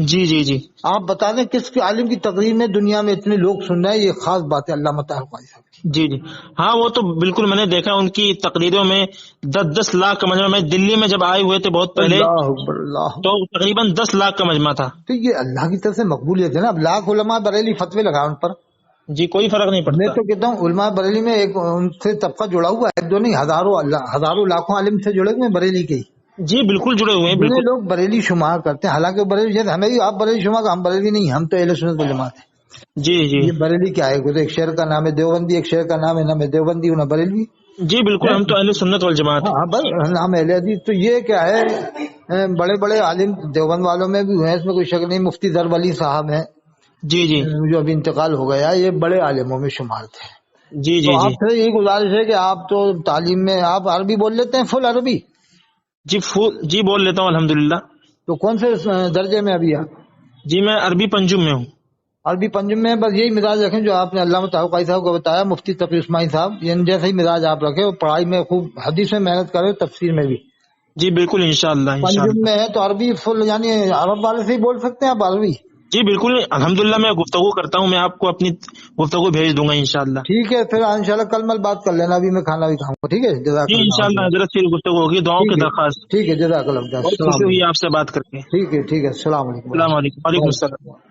جی جی جی آپ بتا دیں کس کے عالم کی تقریر میں دنیا میں اتنے لوگ سن رہے ہیں. یہ خاص بات ہے علامہ طاہر قادری صاحب. جی جی. ہاں وہ تو بالکل میں نے دیکھا ان کی تقریروں میں 10 لاکھ کا مجمع. میں دلی میں جب آئے ہوئے تھے بہت پہلے اللہ اکبر، اللہ تو اکبر. تقریباً 10 لاکھ کا مجمع تھا. تو یہ اللہ کی طرف سے مقبولیت ہے نا. اب لاکھ علماء بریلی فتوے لگا ان پر. جی کوئی فرق نہیں میں پڑتا. تو کہتا ہوں علماء بریلی میں ایک ان سے طبقہ جڑا ہوا ہے، دو نہیں ہزاروں لاکھوں عالم سے جڑے ہوئے ہیں بریلی کے. جی بالکل جڑے ہوئے ہیں جنہیں بالکل. لوگ بریلی شمار کرتے ہیں، حالانکہ بریلی جیسے ہمیں بھی آپ بریلی شمار کا، ہم بریلی نہیں، ہم تو اہل سنت والجماعت ہیں. جی جی یہ بریلی کیا ہے؟ ایک شہر کا نام ہے دیوبندی، ایک شہر کا نام ہے دیوبندی نہ بریلوی. جی بالکل، ہم تو اہل سنت والجماعت ہیں۔ ہاں بس نام اہل حدیث تو یہ کیا ہے، بڑے بڑے عالم دیوبند والوں میں بھی ہوئے ہیں، اس میں کوئی شک نہیں۔ مفتی ظفر علی صاحب ہیں جی جی جو ابھی انتقال ہو گیا، یہ بڑے عالموں میں شمار تھے۔ جی تو جی جی آپ سے یہی گزارش ہے کہ آپ تو تعلیم میں آپ عربی بول لیتے ہیں، فل عربی؟ جی بول لیتا ہوں الحمدللہ۔ تو کون سے درجے میں ابھی آپ؟ جی میں عربی پنجم میں ہوں۔ عربی پنجم میں، بس یہی مزاج رکھیں جو آپ نے علامہ طاہر صاحب کو بتایا، مفتی تقی اسماعیل صاحب، یہ جیسا ہی مزاج آپ رکھیں، اور پڑھائی میں خوب، حدیث میں محنت کرے، تفسیر میں بھی۔ جی بالکل انشاءاللہ پنجم انشاءاللہ۔ میں ہے تو عربی فل، یعنی عرب والے سے ہی بول سکتے ہیں آپ عربی؟ جی بالکل الحمدللہ، میں گفتگو کرتا ہوں، میں آپ کو اپنی گفتگو بھیج دوں گا انشاءاللہ۔ ٹھیک ہے پھر انشاءاللہ کل مل بات کر لینا، ابھی میں کھانا بھی کھاؤں گا، ٹھیک ہے؟ جزاک جی اللہ انشاءاللہ خیر۔ حضرت سے گفتگو ہوگی، دعاؤں ٹھیک کی ہے درخواست۔ ٹھیک ہے، جزاک اللہ خیر، بہت السلام خوشی ہوئی علیکم۔ آپ سے بات کر کے۔ ٹھیک ہے السلام علیکم۔ السلام علیکم، وعلیکم السلام۔